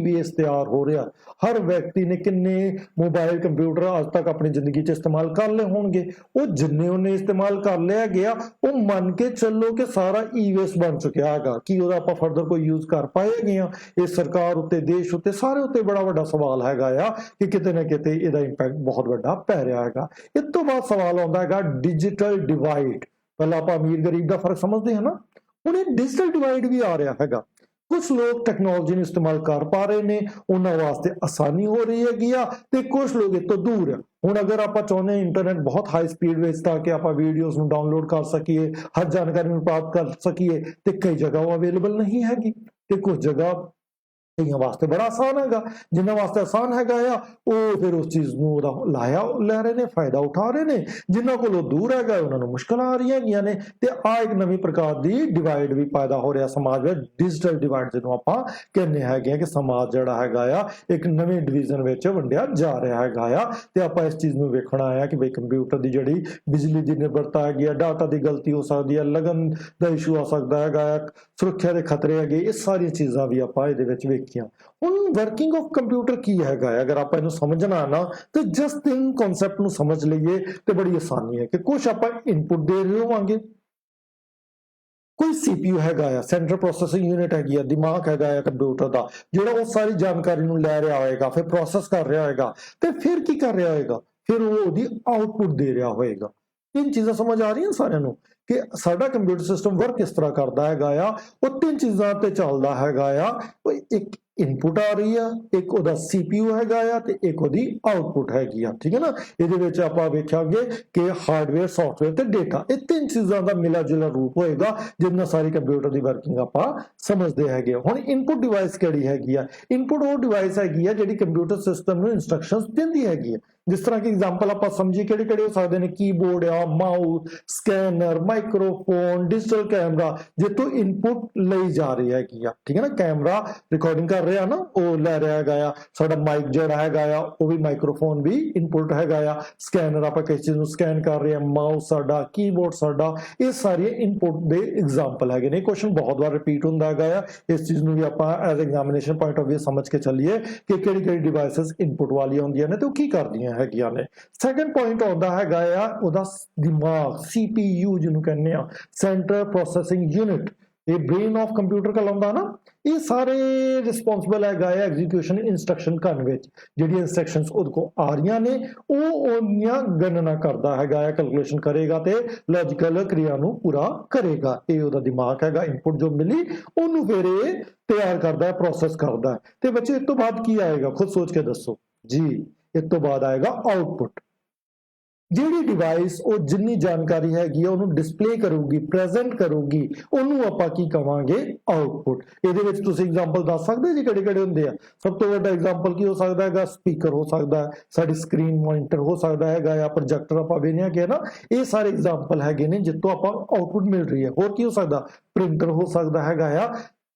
ਵੇਸਟ ਤਿਆਰ ਹੋ ਰਿਹਾ। ਹਰ ਵਿਅਕਤੀ ਨੇ ਕਿੰਨੇ ਮੋਬਾਈਲ ਕੰਪਿਊਟਰ ਅੱਜ ਤੱਕ ਆਪਣੀ ਜ਼ਿੰਦਗੀ 'ਚ ਇਸਤੇਮਾਲ ਕਰ ਲਏ ਹੋਣਗੇ। ਉਹ ਜਿੰਨੇ ਉਹਨੇ ਇਸਤੇਮਾਲ ਕਰ ਲਿਆ ਗਿਆ, ਉਹ ਮੰਨ ਕੇ ਚੱਲੋ ਕਿ ਸਾਰਾ ਵੇਸਟ ਬਣ ਚੁੱਕਿਆ ਹੈਗਾ। ਕੀ ਉਹਦਾ ਆਪਾਂ ਫਰਦਰ ਕੋਈ ਯੂਜ਼ ਕਰ ਪਾਏਗੇ ਆ? ਇਹ ਸਰਕਾਰ ਉੱਤੇ, ਦੇਸ਼ ਉੱਤੇ, ਸਾਰੇ ਉੱਤੇ ਬੜਾ ਵੱਡਾ ਸਵਾਲ ਹੈਗਾ ਆ ਕਿ ਕਿਤੇ ਨਾ ਕਿਤੇ ਇਹਦਾ ਇੰਪੈਕਟ ਬਹੁਤ ਵੱਡਾ ਪੈ ਰਿਹਾ ਹੈਗਾ। ਇਸ ਤੋਂ ਬਾਅਦ ਸਵਾਲ ਆਉਂਦਾ ਹੈਗਾ ਡਿਜੀਟਲ ਡਿਵਾਈਡ। ਪਹਿਲਾਂ ਆਪਾਂ ਅਮੀਰ ਗਰੀਬ ਦਾ ਫਰਕ ਸਮਝਦੇ ਹਾਂ ਨਾ, ਹੁਣ ਇਹ ਡਿਜੀਟਲ ਡਿਵਾਈਡ ਵੀ ਆ ਰਿਹਾ ਹੈਗਾ। ਕੁਝ ਲੋਕ ਟੈਕਨੋਲੋਜੀ ਨੂੰ ਇਸਤੇਮਾਲ ਕਰ ਪਾ ਰਹੇ ਨੇ, ਉਹਨਾਂ ਵਾਸਤੇ ਆਸਾਨੀ ਹੋ ਰਹੀ ਹੈਗੀ ਆ ਤੇ ਕੁਝ ਲੋਕ ਇਹ ਤੋਂ ਦੂਰ ਆ। ਹੁਣ ਅਗਰ ਆਪਾਂ ਚਾਹੁੰਦੇ ਹਾਂ ਇੰਟਰਨੈਟ ਬਹੁਤ ਹਾਈ ਸਪੀਡ ਵਿੱਚ ਤਾਂ ਕਿ ਆਪਾਂ ਵੀਡੀਓਜ਼ ਨੂੰ ਡਾਊਨਲੋਡ ਕਰ ਸਕੀਏ, ਹਰ ਜਾਣਕਾਰੀ ਨੂੰ ਪ੍ਰਾਪਤ ਕਰ ਸਕੀਏ ਤੇ ਕਈ ਜਗ੍ਹਾ ਉਹ ਅਵੇਲੇਬਲ ਨਹੀਂ ਹੈਗੀ ਤੇ ਕੁਝ ਜਗ੍ਹਾ ਕਈਆਂ ਵਾਸਤੇ ਬੜਾ ਆਸਾਨ ਹੈਗਾ। ਜਿਨ੍ਹਾਂ ਵਾਸਤੇ ਆਸਾਨ ਹੈਗਾ ਆ ਉਹ ਫਿਰ ਉਸ ਚੀਜ਼ ਨੂੰ ਉਹਦਾ ਲਾਇਆ ਲੈ ਰਹੇ ਨੇ, ਫਾਇਦਾ ਉਠਾ ਰਹੇ ਨੇ। ਜਿਨ੍ਹਾਂ ਕੋਲੋਂ ਦੂਰ ਹੈਗਾ ਉਹਨਾਂ ਨੂੰ ਮੁਸ਼ਕਲਾਂ ਆ ਰਹੀਆਂ ਹੈਗੀਆਂ ਨੇ ਤੇ ਆ ਇੱਕ ਨਵੀਂ ਪ੍ਰਕਾਰ ਦੀ ਡਿਵਾਈਡ ਵੀ ਪੈਦਾ ਹੋ ਰਿਹਾ ਸਮਾਜ ਵਿੱਚ। ਡਿਜੀਟਲ ਡਿਵਾਈਡ ਜਿਹਨੂੰ ਆਪਾਂ ਕਹਿੰਦੇ ਹੈਗੇ ਆ ਕਿ ਸਮਾਜ ਜਿਹੜਾ ਹੈਗਾ ਆ ਇੱਕ ਨਵੇਂ ਡਿਵੀਜ਼ਨ ਵਿੱਚ ਵੰਡਿਆ ਜਾ ਰਿਹਾ ਹੈਗਾ ਆ। ਤੇ ਆਪਾਂ ਇਸ ਚੀਜ਼ ਨੂੰ ਵੇਖਣਾ ਆ ਕਿ ਬਈ ਕੰਪਿਊਟਰ ਦੀ ਜਿਹੜੀ ਬਿਜਲੀ ਦੀ ਨਿਰਭਰਤਾ ਹੈਗੀ ਆ, ਡਾਟਾ ਦੀ ਗਲਤੀ ਹੋ ਸਕਦੀ ਹੈ, ਲਗਨ ਦਾ ਇਸ਼ੂ ਆ ਸਕਦਾ ਹੈਗਾ ਆ, ਸੁਰੱਖਿਆ ਦੇ ਖਤਰੇ ਹੈਗੇ, ਇਹ ਸਾਰੀਆਂ ਚੀਜ਼ਾਂ ਵੀ ਆਪਾਂ ਇਹਦੇ ਵਿੱਚ ਵੇਖੀਆਂ। ਹੁਣ ਵਰਕਿੰਗ ਆਫ ਕੰਪਿਊਟਰ ਕੀ ਹੈਗਾ ਹੈ? ਅਗਰ ਆਪਾਂ ਇਹਨੂੰ ਸਮਝਣਾ ਨਾ ਤੇ ਜਸਟ ਇਨ ਕਨਸੈਪਟ ਨੂੰ ਸਮਝ ਲਈਏ ਤੇ ਬੜੀ ਆਸਾਨੀ ਹੈ ਕਿ ਕੁਝ ਆਪਾਂ ਇਨਪੁਟ ਦੇ ਰਹੇ ਹੋਵਾਂਗੇ। ਕੋਈ CPU ਹੈਗਾ ਆ, ਸੈਂਟਰਲ ਪ੍ਰੋਸੈਸਿੰਗ ਯੂਨਿਟ ਹੈਗੀ ਆ, ਦਿਮਾਗ ਹੈਗਾ ਆ ਕੰਪਿਊਟਰ ਦਾ, ਜਿਹੜਾ ਉਹ ਸਾਰੀ ਜਾਣਕਾਰੀ ਨੂੰ ਲੈ ਰਿਹਾ ਹੋਏਗਾ, ਫਿਰ ਪ੍ਰੋਸੈਸ ਕਰ ਰਿਹਾ ਹੋਏਗਾ ਤੇ ਫਿਰ ਕੀ ਕਰ ਰਿਹਾ ਹੋਏਗਾ? ਫਿਰ ਉਹ ਉਹਦੀ ਆਊਟਪੁੱਟ ਦੇ ਰਿਹਾ ਹੋਏਗਾ। ਤਿੰਨ ਚੀਜ਼ਾਂ ਸਮਝ ਆ ਰਹੀਆਂ ਸਾਰਿਆਂ ਨੂੰ ਕਿ ਸਾਡਾ ਕੰਪਿਊਟਰ ਸਿਸਟਮ ਵਰਕ ਕਿਸ ਤਰ੍ਹਾਂ ਕਰਦਾ ਹੈਗਾ ਆ। ਉਹ ਤਿੰਨ ਚੀਜ਼ਾਂ ਤੇ ਚੱਲਦਾ ਹੈਗਾ ਆ। ਉਹ ਇੱਕ ਇਨਪੁਟ ਆ ਰਹੀ ਆ, ਇੱਕ ਉਹਦਾ CPU ਹੈਗਾ ਆ ਤੇ ਇੱਕ ਉਹਦੀ ਆਊਟਪੁੱਟ ਹੈਗੀ ਆ, ਠੀਕ ਹੈ ਨਾ। ਇਹਦੇ ਵਿੱਚ ਆਪਾਂ ਵੇਖਾਂਗੇ ਕਿ ਹਾਰਡਵੇਅਰ, ਸੌਫਟਵੇਅਰ ਤੇ ਡੇਟਾ, ਇਹ ਤਿੰਨ ਚੀਜ਼ਾਂ ਦਾ ਮਿਲਾ ਜੁਲਾ ਰੂਪ ਹੋਏਗਾ ਜਿਹਦੇ ਨਾਲ ਸਾਰੀ ਕੰਪਿਊਟਰ ਦੀ ਵਰਕਿੰਗ ਆਪਾਂ ਸਮਝਦੇ ਹੈਗੇ। ਹੁਣ ਇਨਪੁਟ ਡਿਵਾਈਸ ਕਿਹੜੀ ਹੈਗੀ ਆ? ਇਨਪੁਟ ਉਹ ਡਿਵਾਈਸ ਹੈਗੀ ਆ ਜਿਹੜੀ ਕੰਪਿਊਟਰ ਸਿਸਟਮ ਨੂੰ ਇਨਸਟਰਕਸ਼ਨਸ ਦਿੰਦੀ ਹੈਗੀ ਆ। ਜਿਸ ਤਰ੍ਹਾਂ ਕਿ ਐਗਜ਼ਾਮਪਲ ਆਪਾਂ ਸਮਝੀਏ ਕਿਹੜੇ ਕਿਹੜੇ ਹੋ ਸਕਦੇ ਨੇ, ਕੀਬੋਰਡ ਆ, mouse, scanner, microphone, digital camera, ਜਿੱਥੋਂ ਇਨਪੁਟ ਲਈ ਜਾ ਰਹੀ ਹੈਗੀ ਆ, ਠੀਕ ਹੈ ਨਾ। ਕੈਮਰਾ ਰਿਕਾਰਡਿੰਗ ਕਰ ਰਿਹਾ ਨਾ, ਉਹ ਲੈ ਰਿਹਾ ਹੈਗਾ ਆ। ਸਾਡਾ ਮਾਈਕ ਜਿਹੜਾ ਹੈਗਾ ਆ ਉਹ ਵੀ ਮਾਈਕ੍ਰੋਫੋਨ ਵੀ ਇਨਪੁਟ ਹੈਗਾ ਆ। ਸਕੈਨਰ ਆਪਾਂ ਕਿਸੇ ਚੀਜ਼ ਨੂੰ ਸਕੈਨ ਕਰ ਰਹੇ ਹਾਂ, ਮਾਊਸ ਸਾਡਾ, ਕੀਬੋਰਡ ਸਾਡਾ, ਇਹ ਸਾਰੀਆਂ ਇਨਪੁਟ ਦੇ ਐਗਜ਼ਾਮਪਲ ਹੈਗੇ ਨੇ। ਕੁਐਸਚਨ ਬਹੁਤ ਵਾਰ ਰਿਪੀਟ ਹੁੰਦਾ ਹੈਗਾ ਆ। ਇਸ ਚੀਜ਼ ਨੂੰ ਵੀ ਆਪਾਂ as examination point of View ਸਮਝ ਕੇ ਚੱਲੀਏ ਕਿ ਕਿਹੜੀ ਕਿਹੜੀ ਡਿਵਾਈਸਸ ਇਨਪੁਟ ਵਾਲੀਆਂ ਹੁੰਦੀਆਂ ਨੇ ਤੇ ਉਹ ਕੀ ਕਰਦੀਆਂ ਹੈਗੀਆਂ ਨੇ। ਸੈਕੰਡ ਪੁਆਇੰਟ ਆਉਂਦਾ ਹੈਗਾ ਆ ਉਹਦਾ ਦਿਮਾਗ, CPU ਜਿਹਨੂੰ ਕਹਿੰਦੇ ਆ, ਸੈਂਟਰਲ ਪ੍ਰੋਸੈਸਿੰਗ ਯੂਨਿਟ। ਇਹ ਬ੍ਰੇਨ ਆਫ ਕੰਪਿਊਟਰ कहलाਉਂਦਾ ਨਾ। ਇਹ ਸਾਰੇ ਰਿਸਪੌਂਸਿਬਲ ਹੈਗਾ ਹੈ ਐਗਜ਼ੀਕਿਊਸ਼ਨ ਇਨਸਟਰਕਸ਼ਨ ਕਰਨ ਵਿੱਚ। ਜਿਹੜੀਆਂ ਇਨਸਟਰਕਸ਼ਨਸ ਉਹਦੇ ਕੋਲ ਆ ਰਹੀਆਂ ਨੇ ਉਹ ਉਹਦੀਆਂ ਗਣਨਾ ਕਰਦਾ ਹੈਗਾ ਹੈ, ਕੈਲਕੂਲੇਸ਼ਨ ਕਰੇਗਾ ਤੇ ਲੌਜੀਕਲ ਕਿਰਿਆ ਨੂੰ ਪੂਰਾ ਕਰੇਗਾ। ਇਹ ਉਹਦਾ ਦਿਮਾਗ ਹੈਗਾ। ਇਨਪੁਟ ਜੋ ਮਿਲੀ ਉਹਨੂੰ ਫਿਰ ਇਹ ਤਿਆਰ ਕਰਦਾ ਹੈ, ਪ੍ਰੋਸੈਸ ਕਰਦਾ ਹੈ। ਤੇ ਬੱਚੇ ਇਸ ਤੋਂ ਬਾਅਦ ਕੀ ਆਏਗਾ, ਖੁਦ ਸੋਚ ਕੇ ਦੱਸੋ ਜੀ। ਇਸ ਤੋਂ ਬਾਅਦ ਆਏਗਾ ਆਊਟਪੁੱਟ। ਜਿਹੜੀ ਡਿਵਾਈਸ ਉਹ ਜਿੰਨੀ ਜਾਣਕਾਰੀ ਹੈਗੀ ਆ ਉਹਨੂੰ ਡਿਸਪਲੇ ਕਰੂਗੀ, ਪ੍ਰੈਜ਼ੈਂਟ ਕਰੂਗੀ, ਉਹਨੂੰ ਆਪਾਂ ਕੀ ਕਵਾਂਗੇ, ਆਊਟਪੁੱਟ। ਇਹਦੇ ਵਿੱਚ ਤੁਸੀਂ ਐਗਜ਼ਾਮਪਲ ਦੱਸ ਸਕਦੇ ਜੀ ਕਿਹੜੇ ਕਿਹੜੇ ਹੁੰਦੇ ਆ? ਸਭ ਤੋਂ ਵੱਡਾ ਐਗਜ਼ਾਮਪਲ ਕੀ ਹੋ ਸਕਦਾ ਹੈਗਾ? ਸਪੀਕਰ ਹੋ ਸਕਦਾ ਹੈ, ਸਾਡੀ ਸਕਰੀਨ ਮੋਨੀਟਰ ਹੋ ਸਕਦਾ ਹੈਗਾ ਆ, ਪ੍ਰੋਜੈਕਟਰ ਆਪਾਂ ਵੇਖਿਆ ਕਿ ਨਾ। ਇਹ ਸਾਰੇ ਐਗਜ਼ਾਮਪਲ ਹੈਗੇ ਨੇ ਜਿੱਥੋਂ ਆਪਾਂ ਆਊਟਪੁੱਟ ਮਿਲ ਰਹੀ ਹੈ। ਹੋਰ ਕੀ ਹੋ ਸਕਦਾ? ਪ੍ਰਿੰਟਰ ਹੋ ਸਕਦਾ ਹੈਗਾ ਆ।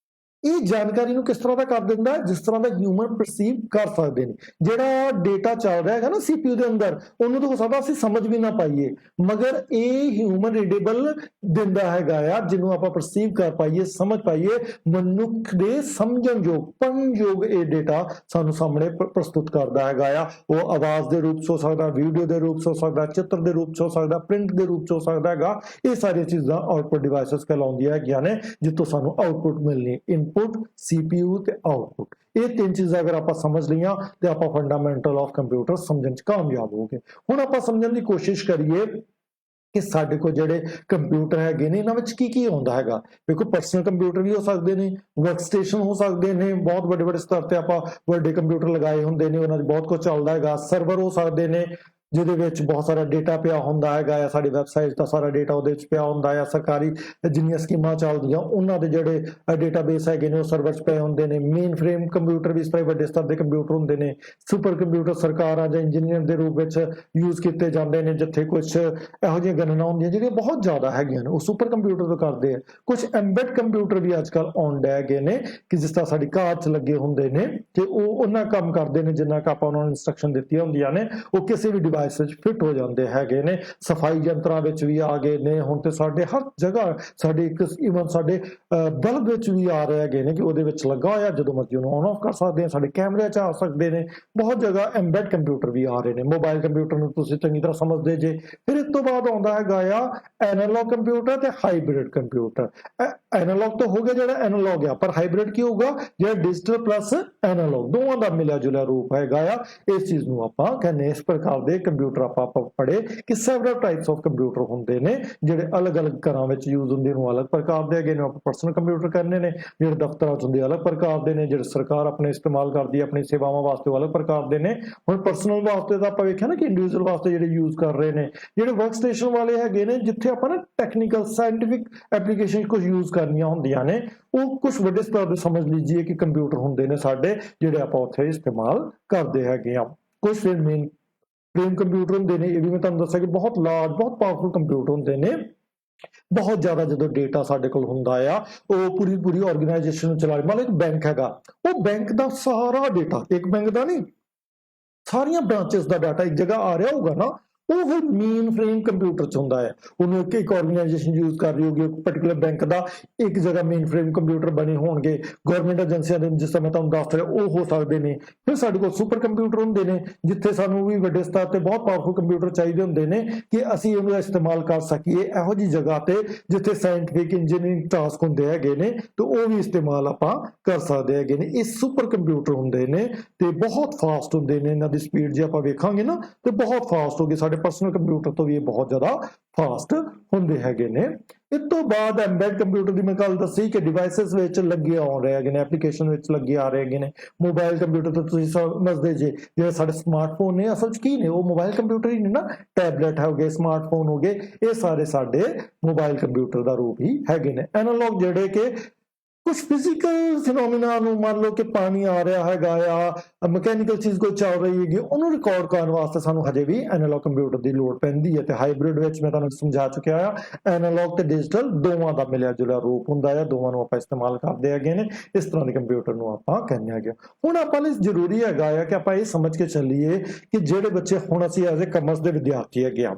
ਇਹ ਜਾਣਕਾਰੀ ਨੂੰ ਕਿਸ ਤਰ੍ਹਾਂ ਦਾ ਕਰ ਦਿੰਦਾ, ਜਿਸ ਤਰ੍ਹਾਂ ਦਾ ਹਿਊਮਨ ਪਰਸੀਵ ਕਰ ਸਕਦੇ ਨੇ। ਜਿਹੜਾ ਡੇਟਾ ਚੱਲ ਰਿਹਾ ਹੈਗਾ ਨਾ CPU ਦੇ ਅੰਦਰ, ਉਹਨੂੰ ਤਾਂ ਹੋ ਸਕਦਾ ਅਸੀਂ ਸਮਝ ਵੀ ਨਾ ਪਾਈਏ, ਮਗਰ ਇਹ ਹਿਊਮਨ ਰੀਡੇਬਲ ਦਿੰਦਾ ਹੈਗਾ ਆ, ਜਿਹਨੂੰ ਆਪਾਂ ਪਰਸੀਵ ਕਰ ਪਾਈਏ, ਸਮਝ ਪਾਈਏ। ਮਨੁੱਖ ਦੇ ਸਮਝਣਯੋਗ, ਪੜ੍ਹਨਯੋਗ ਇਹ ਡੇਟਾ ਸਾਨੂੰ ਸਾਹਮਣੇ ਪ੍ਰਸਤੁਤ ਕਰਦਾ ਹੈਗਾ ਆ। ਉਹ ਆਵਾਜ਼ ਦੇ ਰੂਪ 'ਚ ਹੋ ਸਕਦਾ, ਵੀਡੀਓ ਦੇ ਰੂਪ 'ਚ ਹੋ ਸਕਦਾ, ਚਿੱਤਰ ਦੇ ਰੂਪ 'ਚ ਹੋ ਸਕਦਾ, ਪ੍ਰਿੰਟ ਦੇ ਰੂਪ 'ਚ ਹੋ ਸਕਦਾ ਹੈਗਾ। ਇਹ ਸਾਰੀਆਂ ਚੀਜ਼ਾਂ ਆਊਟਪੁੱਟ ਡਿਵਾਈਸਸ ਕਹਿਲਾਉਂਦੀਆਂ ਹੈਗੀਆਂ ਨੇ, ਜਿੱਥੋਂ ਸਾਨੂੰ ਆਊਟਪੁੱਟ ਮਿਲਣੀ। ਇਨਪੁਟ, CPU ਤੇ ਆਊਟਪੁੱਟ, ਇਹ ਤਿੰਨ ਚੀਜ਼ਾਂ ਅਗਰ ਆਪਾਂ ਸਮਝ ਲਈਆਂ ਤੇ ਆਪਾਂ ਫੰਡਾਮੈਂਟਲ ਆਫ ਕੰਪਿਊਟਰ ਸਮਝਣ 'ਚ ਕਾਮਯਾਬ ਹੋਗੇ। ਹੁਣ ਆਪਾਂ ਸਮਝਣ ਦੀ ਕੋਸ਼ਿਸ਼ ਕਰੀਏ ਕਿ ਸਾਡੇ ਕੋਲ ਜਿਹੜੇ ਕੰਪਿਊਟਰ ਹੈਗੇ ਨੇ ਇਹਨਾਂ ਵਿੱਚ ਕੀ ਕੀ ਆਉਂਦਾ ਹੈਗਾ। ਦੇਖੋ, ਪਰਸਨਲ ਕੰਪਿਊਟਰ ਵੀ ਹੋ ਸਕਦੇ ਨੇ, ਵਰਕ ਸਟੇਸ਼ਨ ਹੋ ਸਕਦੇ ਨੇ, ਬਹੁਤ ਵੱਡੇ ਵੱਡੇ ਸਤਰ ਤੇ ਆਪਾਂ ਵੱਡੇ ਕੰਪਿਊਟਰ ਲਗਾਏ ਹੁੰਦੇ ਨੇ, ਉਹਨਾਂ 'ਚ ਬਹੁਤ ਕੁਝ ਚੱਲਦਾ ਹੈਗਾ। ਸਰਵਰ ਹੋ ਸਕਦੇ ਨੇ ਜਿਹਦੇ ਵਿੱਚ ਬਹੁਤ ਸਾਰਾ ਡੇਟਾ ਪਿਆ ਹੁੰਦਾ ਹੈਗਾ ਆ। ਸਾਡੀ ਵੈਬਸਾਈਟ ਦਾ ਸਾਰਾ ਡੇਟਾ ਉਹਦੇ ਵਿੱਚ ਪਿਆ ਹੁੰਦਾ ਆ। ਸਰਕਾਰੀ ਜਿੰਨੀਆਂ ਸਕੀਮਾਂ ਚੱਲਦੀਆਂ ਉਹਨਾਂ ਦੇ ਜਿਹੜੇ ਡੇਟਾਬੇਸ ਹੈਗੇ ਨੇ ਉਹ ਸਰਵਰ 'ਚ ਪਏ ਹੁੰਦੇ ਨੇ। ਮੇਨ ਫਰੇਮ ਕੰਪਿਊਟਰ ਵੀ ਇਸ ਤਰ੍ਹਾਂ ਵੱਡੇ ਸਤਰ ਦੇ ਕੰਪਿਊਟਰ ਹੁੰਦੇ ਨੇ। ਸੁਪਰ ਕੰਪਿਊਟਰ ਸਰਕਾਰਾਂ ਜਾਂ ਇੰਜੀਨੀਅਰ ਦੇ ਰੂਪ ਵਿੱਚ ਯੂਜ਼ ਕੀਤੇ ਜਾਂਦੇ ਨੇ, ਜਿੱਥੇ ਕੁਝ ਇਹੋ ਜਿਹੀਆਂ ਗਣਨਾ ਹੁੰਦੀਆਂ ਜਿਹੜੀਆਂ ਬਹੁਤ ਜ਼ਿਆਦਾ ਹੈਗੀਆਂ ਨੇ, ਉਹ ਸੁਪਰ ਕੰਪਿਊਟਰ ਤੋਂ ਕਰਦੇ ਆ। ਕੁਝ ਐਮਬੈਡ ਕੰਪਿਊਟਰ ਵੀ ਅੱਜ ਕੱਲ੍ਹ ਆਉਣ ਡੈ ਗਏ ਨੇ ਕਿ ਜਿਸ ਤਰ੍ਹਾਂ ਸਾਡੀ ਕਾਰ 'ਚ ਲੱਗੇ ਹੁੰਦੇ ਨੇ ਤੇ ਉਹ ਉਹਨਾਂ ਕੰਮ ਕਰਦੇ ਨੇ ਜਿੰਨਾ ਕੁ ਆਪਾਂ ਉਹਨਾਂ ਨੂੰ ਇੰਸਟਰਕਸ਼ਨ ਦਿੱਤੀਆਂ ਹੁੰਦੀਆਂ ਨੇ, ਉਹ ਕਿਸੇ ਵੀ ਡਿਵਾਈਸ ਵਿੱਚ ਫਿੱਟ ਹੋ ਜਾਂਦੇ ਹੈਗੇ ਨੇ। ਸਫਾਈ ਯੰਤਰਾਂ ਵਿੱਚ ਵੀ ਆ ਗਏ ਨੇ ਹੁਣ ਤੇ, ਸਾਡੇ ਹਰ ਜਗ੍ਹਾ, ਸਾਡੇ ਈਵਨ ਸਾਡੇ ਬਲਬ ਵਿੱਚ ਵੀ ਆ ਰਹੇ ਹੈਗੇ ਨੇ ਕਿ ਉਹਦੇ ਵਿੱਚ ਲੱਗਾ ਹੋਇਆ, ਜਦੋਂ ਮਰਜ਼ੀ ਉਹਨੂੰ ਆਨ ਆਫ ਕਰ ਸਕਦੇ ਹਾਂ। ਸਾਡੇ ਕੈਮਰੇ 'ਚ ਆ ਸਕਦੇ ਨੇ। ਬਹੁਤ ਜਗ੍ਹਾ ਐਮਬੈਡ ਕੰਪਿਊਟਰ ਵੀ ਆ ਰਹੇ ਨੇ। ਮੋਬਾਈਲ ਕੰਪਿਊਟਰ ਨੂੰ ਤੁਸੀਂ ਚੰਗੀ ਤਰ੍ਹਾਂ ਸਮਝਦੇ ਜੇ। ਫਿਰ ਇਸ ਤੋਂ ਬਾਅਦ ਆਉਂਦਾ ਹੈਗਾ ਆ ਐਨਾਲੌਗ ਕੰਪਿਊਟਰ ਤੇ ਹਾਈਬ੍ਰਿਡ ਕੰਪਿਊਟਰ। ਐਨਾਲੌਗ ਤਾਂ ਹੋ ਗਿਆ ਜਿਹੜਾ ਐਨਾਲੌਗ ਆ, ਪਰ ਹਾਈਬ੍ਰਿਡ ਕੀ ਹੋਊਗਾ? ਜਿਹੜਾ ਡਿਜੀਟਲ ਪਲੱਸ ਐਨਾਲੌਗ, ਦੋਵਾਂ ਦਾ ਮਿਲਿਆ ਜੁਲਿਆ ਰੂਪ ਹੈਗਾ ਆ। ਇਸ ਚੀਜ਼ ਨੂੰ ਆਪਾਂ ਕਹਿੰਦੇ ਇਸ ਪ੍ਰਕਾਰ ਦੇ ਕੰਪਿਊਟਰ ਆਪਾਂ ਪੜ੍ਹੇ ਕਿ ਸੈਵਰਲ ਟਾਈਪਸ ਆਫ ਕੰਪਿਊਟਰ ਹੁੰਦੇ ਨੇ ਜਿਹੜੇ ਅਲੱਗ-ਅਲੱਗ ਘਰਾਂ ਵਿੱਚ ਯੂਜ਼ ਹੁੰਦੇ ਨੇ, ਉਹ ਅਲੱਗ ਪ੍ਰਕਾਰ ਦੇ ਹੈਗੇ ਨੇ। ਆਪਾਂ ਪਰਸਨਲ ਕੰਪਿਊਟਰ ਕਹਿੰਦੇ ਨੇ। ਜਿਹੜੇ ਦਫ਼ਤਰਾਂ 'ਚ ਹੁੰਦੇ ਅਲੱਗ ਪ੍ਰਕਾਰ ਦੇ ਨੇ, ਜਿਹੜੇ ਸਰਕਾਰ ਆਪਣੇ ਇਸਤੇਮਾਲ ਕਰਦੀ ਹੈ ਆਪਣੀ ਸੇਵਾਵਾਂ ਵਾਸਤੇ, ਉਹ ਅਲੱਗ ਪ੍ਰਕਾਰ ਦੇ ਨੇ। ਹੁਣ ਪਰਸਨਲ ਵਾਸਤੇ ਤਾਂ ਆਪਾਂ ਵੇਖਿਆ ਨਾ ਕਿ ਇੰਡੀਵਿਜੂਅਲ ਵਾਸਤੇ ਜਿਹੜੇ ਯੂਜ਼ ਕਰ ਰਹੇ ਨੇ। ਜਿਹੜੇ ਵਰਕ ਸਟੇਸ਼ਨ ਵਾਲੇ ਹੈਗੇ ਨੇ, ਜਿੱਥੇ ਆਪਾਂ ਨਾ ਟੈਕਨੀਕਲ ਸਾਇੰਟੀਫਿਕ ਐਪਲੀਕੇਸ਼ਨ ਕੁਝ ਯੂਜ਼ ਕਰਨੀਆਂ ਹੁੰਦੀਆਂ ਨੇ, ਉਹ ਕੁਝ ਵੱਡੇ ਸਤਰ ਦੇ ਸਮਝ ਲੀਜੀਏ ਕਿ ਕੰਪਿਊਟਰ ਹੁੰਦੇ ਨੇ ਸਾਡੇ, ਜਿਹੜੇ ਆਪਾਂ ਉੱਥੇ ਇਸਤੇਮਾਲ ਕਰਦੇ ਹੈਗੇ ਆ। ਕੁਝ ਫਿਰ ਮੇਨ ਫਰੇਮ ਕੰਪਿਊਟਰ ਹੁੰਦੇ ਨੇ। ਇਹ ਵੀ ਮੈਂ ਤੁਹਾਨੂੰ ਦੱਸਿਆ ਕਿ ਬਹੁਤ ਲਾਰਜ, ਬਹੁਤ ਪਾਵਰਫੁਲ ਕੰਪਿਊਟਰ ਹੁੰਦੇ ਨੇ। ਬਹੁਤ ਜ਼ਿਆਦਾ ਜਦੋਂ ਡੇਟਾ ਸਾਡੇ ਕੋਲ ਹੁੰਦਾ ਆ, ਉਹ ਪੂਰੀ ਆਰਗੇਨਾਈਜੇਸ਼ਨ ਨੂੰ ਚਲਾ, ਮੰਨ ਲਓ ਇੱਕ ਬੈਂਕ ਹੈਗਾ, ਉਹ ਬੈਂਕ ਦਾ ਸਾਰਾ ਡੇਟਾ, ਇੱਕ ਬੈਂਕ ਦਾ ਨਹੀਂ, ਸਾਰੀਆਂ ਬ੍ਰਾਂਚਸ ਦਾ ਡਾਟਾ ਇੱਕ ਜਗ੍ਹਾ ਆ ਰਿਹਾ ਹੋਊਗਾ ਨਾ, ਉਹ ਫਿਰ ਮੇਨ ਫਰੇਮ ਕੰਪਿਊਟਰ ਚ ਹੁੰਦਾ ਹੈ। ਉਹਨੂੰ ਇੱਕ ਆਰਗੇਨਾਈਜੇਸ਼ਨ ਯੂਜ਼ ਕਰ ਰਹੀ ਹੋਗੀ, ਪਾਰਟਿਕੂਲਰ ਬੈਂਕ ਦਾ ਇੱਕ ਜਗ੍ਹਾ ਮੇਨ ਫਰੇਮ ਕੰਪਿਊਟਰ ਬਣੇ ਹੋਣਗੇ, ਗਵਰਨਮੈਂਟ ਏਜੰਸੀਆਂ ਦੇ ਜਿਸ ਤਰ੍ਹਾਂ ਮੈਂ ਤੁਹਾਨੂੰ ਦੱਸ ਰਿਹਾ ਉਹ ਹੋ ਸਕਦੇ ਨੇ। ਫਿਰ ਸਾਡੇ ਕੋਲ ਸੁਪਰ ਕੰਪਿਊਟਰ ਹੁੰਦੇ ਨੇ, ਜਿੱਥੇ ਸਾਨੂੰ ਵੀ ਵੱਡੇ ਸਤਰ ਤੇ ਬਹੁਤ ਪਾਵਰਫੁਲ ਕੰਪਿਊਟਰ ਚਾਹੀਦੇ ਹੁੰਦੇ ਨੇ ਕਿ ਅਸੀਂ ਉਹਨੂੰ ਇਸਤੇਮਾਲ ਕਰ ਸਕੀਏ ਇਹੋ ਜਿਹੀ ਜਗ੍ਹਾ ਤੇ ਜਿੱਥੇ ਸਾਇੰਟਿਫਿਕ ਇੰਜੀਨੀਅਰਿੰਗ ਟਾਸਕ ਹੁੰਦੇ ਹੈਗੇ ਨੇ, ਤੇ ਉਹ ਵੀ ਇਸਤੇਮਾਲ ਆਪਾਂ ਕਰ ਸਕਦੇ ਹੈਗੇ ਨੇ। ਇਹ ਸੁਪਰ ਕੰਪਿਊਟਰ ਹੁੰਦੇ ਨੇ ਤੇ ਬਹੁਤ ਫਾਸਟ ਹੁੰਦੇ ਨੇ, ਇਹਨਾਂ ਦੀ ਸਪੀਡ ਜੇ ਆਪਾਂ ਵੇਖਾਂਗੇ ਨਾ ਤੇ ਬਹੁਤ ਫਾਸਟ ਹੋਗੀ, ਸਾਡੇ ਪਰਸਨਲ ਕੰਪਿਊਟਰ ਤੋਂ ਵੀ ਇਹ ਬਹੁਤ ਜ਼ਿਆਦਾ ਫਾਸਟ ਹੁੰਦੇ ਹੈਗੇ ਨੇ। ਇਸ ਤੋਂ ਬਾਅਦ ਐਮਬੈਡ ਕੰਪਿਊਟਰ ਦੀ ਮੈਂ ਗੱਲ ਦੱਸੀ ਕਿ ਡਿਵਾਈਸਿਸ ਵਿੱਚ ਲੱਗੇ ਆ ਰਹੇ ਹੈਗੇ ਨੇ, ਐਪਲੀਕੇਸ਼ਨ ਵਿੱਚ ਲੱਗੇ ਆ ਰਹੇ ਹੈਗੇ ਨੇ। ਮੋਬਾਈਲ ਕੰਪਿਊਟਰ ਤਾਂ ਤੁਸੀਂ ਸਮਝਦੇ ਜੇ, ਜਿਹੜੇ ਸਾਡੇ ਸਮਾਰਟਫੋਨ ਨੇ ਅਸਲ 'ਚ ਕੀ ਨੇ, ਉਹ ਮੋਬਾਈਲ ਕੰਪਿਊਟਰ ਹੀ ਨੇ ਨਾ। ਟੈਬਲੇਟ ਹੋ ਗਏ, ਸਮਾਰਟਫੋਨ ਹੋ ਗਏ, ਇਹ ਸਾਰੇ ਸਾਡੇ ਮੋਬਾਈਲ ਕੰਪਿਊਟਰ ਦਾ ਰੂਪ ਹੀ ਹੈਗੇ ਨੇ। ਐਨਾਲੌਗ ਜਿਹੜੇ ਕਿ ਕੁਝ ਫਿਜ਼ੀਕਲ ਫਿਨੋਮੀਨਾ ਨੂੰ, ਮੰਨ ਲਓ ਕਿ ਪਾਣੀ ਆ ਰਿਹਾ ਹੈਗਾ ਆ, ਮਕੈਨੀਕਲ ਚੀਜ਼ ਕੋਈ ਚੱਲ ਰਹੀ ਹੈਗੀ, ਉਹਨੂੰ ਰਿਕਾਰਡ ਕਰਨ ਵਾਸਤੇ ਸਾਨੂੰ ਹਜੇ ਵੀ ਐਨਾਲੌਗ ਕੰਪਿਊਟਰ ਦੀ ਲੋੜ ਪੈਂਦੀ ਹੈ। ਤੇ ਹਾਈਬ੍ਰਿਡ ਵਿੱਚ ਮੈਂ ਤੁਹਾਨੂੰ ਸਮਝਾ ਚੁੱਕਿਆ ਆ, ਐਨਾਲੌਗ ਤੇ ਡਿਜੀਟਲ ਦੋਵਾਂ ਦਾ ਮਿਲਿਆ ਜੁਲਿਆ ਰੂਪ ਹੁੰਦਾ ਹੈ, ਦੋਵਾਂ ਨੂੰ ਆਪਾਂ ਇਸਤੇਮਾਲ ਕਰਦੇ ਹੈਗੇ ਨੇ। ਇਸ ਤਰ੍ਹਾਂ ਦੇ ਕੰਪਿਊਟਰ ਨੂੰ ਆਪਾਂ ਕਹਿੰਦੇ ਹੈਗੇ। ਹੁਣ ਆਪਾਂ ਲਈ ਜ਼ਰੂਰੀ ਹੈਗਾ ਆ ਕਿ ਆਪਾਂ ਇਹ ਸਮਝ ਕੇ ਚੱਲੀਏ ਕਿ ਜਿਹੜੇ ਬੱਚੇ, ਹੁਣ ਅਸੀਂ ਐਜ਼ ਏ ਕਾਮਰਸ ਦੇ ਵਿਦਿਆਰਥੀ ਹੈਗੇ ਆ,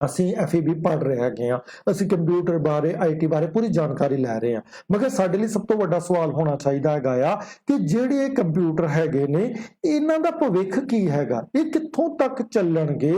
ਅਸੀਂ FEB ਪੜ੍ਹ ਰਹੇ ਹੈਗੇ ਆ, ਅਸੀਂ ਕੰਪਿਊਟਰ ਬਾਰੇ, IT ਬਾਰੇ ਪੂਰੀ ਜਾਣਕਾਰੀ ਲੈ ਰਹੇ ਹਾਂ, ਮਗਰ ਸਾਡੇ ਲਈ ਸਭ ਤੋਂ ਵੱਡਾ ਸਵਾਲ ਹੋਣਾ ਚਾਹੀਦਾ ਹੈਗਾ ਆ ਕਿ ਜਿਹੜੇ ਇਹ ਕੰਪਿਊਟਰ ਹੈਗੇ ਨੇ, ਇਹਨਾਂ ਦਾ ਭਵਿੱਖ ਕੀ ਹੈਗਾ, ਇਹ ਕਿੱਥੋਂ ਤੱਕ ਚੱਲਣਗੇ,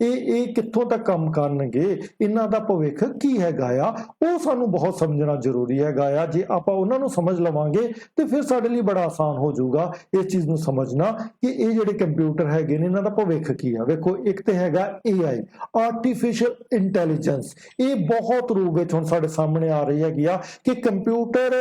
ਇਹ ਕਿੱਥੋਂ ਤੱਕ ਕੰਮ ਕਰਨਗੇ, ਇਹਨਾਂ ਦਾ ਭਵਿੱਖ ਕੀ ਹੈਗਾ ਆ, ਉਹ ਸਾਨੂੰ ਬਹੁਤ ਸਮਝਣਾ ਜ਼ਰੂਰੀ ਹੈਗਾ ਆ। ਜੇ ਆਪਾਂ ਉਹਨਾਂ ਨੂੰ ਸਮਝ ਲਵਾਂਗੇ ਤੇ ਫਿਰ ਸਾਡੇ ਲਈ ਬੜਾ ਆਸਾਨ ਹੋ ਜਾਊਗਾ ਇਸ ਚੀਜ਼ ਨੂੰ ਸਮਝਣਾ ਕਿ ਇਹ ਜਿਹੜੇ ਕੰਪਿਊਟਰ ਹੈਗੇ ਨੇ, ਇਹਨਾਂ ਦਾ ਭਵਿੱਖ ਕੀ ਆ। ਵੇਖੋ, ਇੱਕ ਤੇ ਹੈਗਾ AI, ਆਰਟੀਫਿਸ਼ੀਅਲ ਇੰਟੈਲੀਜੈਂਸ। ਇਹ ਬਹੁਤ ਰੂਪ ਵਿੱਚ ਹੁਣ ਸਾਡੇ ਸਾਹਮਣੇ ਆ ਰਹੀ ਹੈਗੀ ਆ ਕਿ ਕੰਪਿਊਟਰ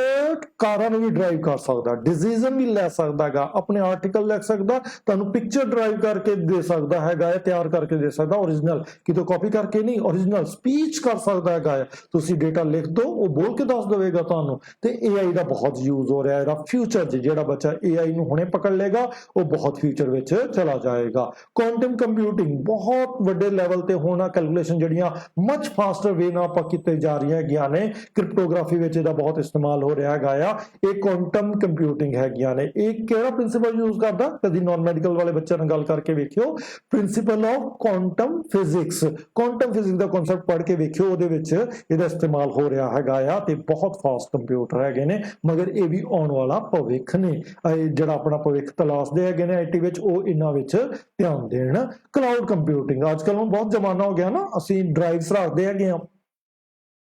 ਕਾਰਾਂ ਨੂੰ ਵੀ ਡਰਾਈਵ ਕਰ ਸਕਦਾ, ਡਿਸੀਜਨ ਵੀ ਲੈ ਸਕਦਾ ਹੈਗਾ, ਆਪਣੇ ਆਰਟੀਕਲ ਲਿਖ ਸਕਦਾ, ਤੁਹਾਨੂੰ ਪਿਕਚਰ ਡਰਾਈਵ ਕਰਕੇ ਦੇ ਸਕਦਾ ਹੈਗਾ, ਤਿਆਰ ਕਰਕੇ ਦੇ ਸਕਦਾ, ਓਰੀਜਨਲ, ਕਿਤੋਂ ਕਾਪੀ ਕਰਕੇ ਨਹੀਂ, ਓਰੀਜਨਲ ਸਪੀਚ ਕਰ ਸਕਦਾ ਹੈਗਾ। ਤੁਸੀਂ ਡੇਟਾ ਲਿਖ ਦੋ, ਉਹ ਬੋਲ ਕੇ ਦੱਸ ਦੇਵੇਗਾ ਤੁਹਾਨੂੰ। ਤੇ AI ਦਾ ਬਹੁਤ ਯੂਜ਼ ਹੋ ਰਿਹਾ ਹੈ। ਇਹਦਾ ਫਿਊਚਰ 'ਚ ਜਿਹੜਾ ਬੱਚਾ AI ਨੂੰ ਹੁਣੇ ਪਕੜ ਲੇਗਾ, ਉਹ ਬਹੁਤ ਫਿਊਚਰ ਵਿੱਚ ਚਲਾ ਜਾਏਗਾ। ਕੁਆਂਟਮ ਕੰਪਿਊਟਿੰਗ ਬਹੁਤ ਵੱਡੇ ਲੈਵਲ ਤੇ ਹੋਣਾ, ਕੈਲਕੂਲੇਸ਼ਨ ਜਿਹੜੀਆਂ ਮਚ ਫਾਸਟਰ ਵੇ ਨਾਲ ਆਪਾਂ ਕੀਤੇ ਜਾ ਰਹੀਆਂ ਹੈਗੀਆਂ ਨੇ। ਕ੍ਰਿਪਟੋਗ੍ਰਾਫੀ ਵਿੱਚ ਇਹਦਾ ਬਹੁਤ ਇਸਤੇਮਾਲ ਹੋ ਰਿਹਾ ਹੈਗਾ ਆ। ਇਹ ਕੁਆਂਟਮ ਕੰਪਿਊਟਿੰਗ ਹੈਗੀਆਂ ਨੇ। ਇਹ ਕਿਹੜਾ ਪ੍ਰਿੰਸੀਪਲ ਯੂਜ਼ ਕਰਦਾ, ਕਦੀ ਨਾਨ ਮੈਡੀਕਲ ਵਾਲੇ ਬੱਚਿਆਂ ਨਾਲ ਗੱਲ ਕਰਕੇ ਵੇਖਿਓ, principal of quantum physics. Quantum physics the concept ਪੜ੍ਹ ਕੇ ਵੇਖਿਓ, ਉਹਦੇ ਵਿੱਚ ਇਹਦਾ ਇਸਤੇਮਾਲ ਹੋ ਰਿਹਾ ਹੈਗਾ ਆ। ਤੇ ਬਹੁਤ ਫਾਸਟ ਕੰਪਿਊਟਰ ਹੈਗੇ ਨੇ, ਮਗਰ ਇਹ ਵੀ ਆਉਣ ਵਾਲਾ ਭਵਿੱਖ ਨੇ। ਜਿਹੜਾ ਆਪਣਾ ਭਵਿੱਖ ਤਲਾਸ਼ਦੇ ਹੈਗੇ ਨੇ IT ਵਿੱਚ, ਉਹ ਇਹਨਾਂ ਵਿੱਚ ਧਿਆਨ ਦੇਣ। ਕਲਾਊਡ ਕੰਪਿਊਟਿੰਗ, ਅੱਜ ਕੱਲ੍ਹ ਹੁਣ ਬਹੁਤ ਜ਼ਮਾਨਾ ਹੋ ਗਿਆ ਨਾ, ਅਸੀਂ ਡਰਾਈਵਸ ਰੱਖਦੇ ਹੈਗੇ ਆ,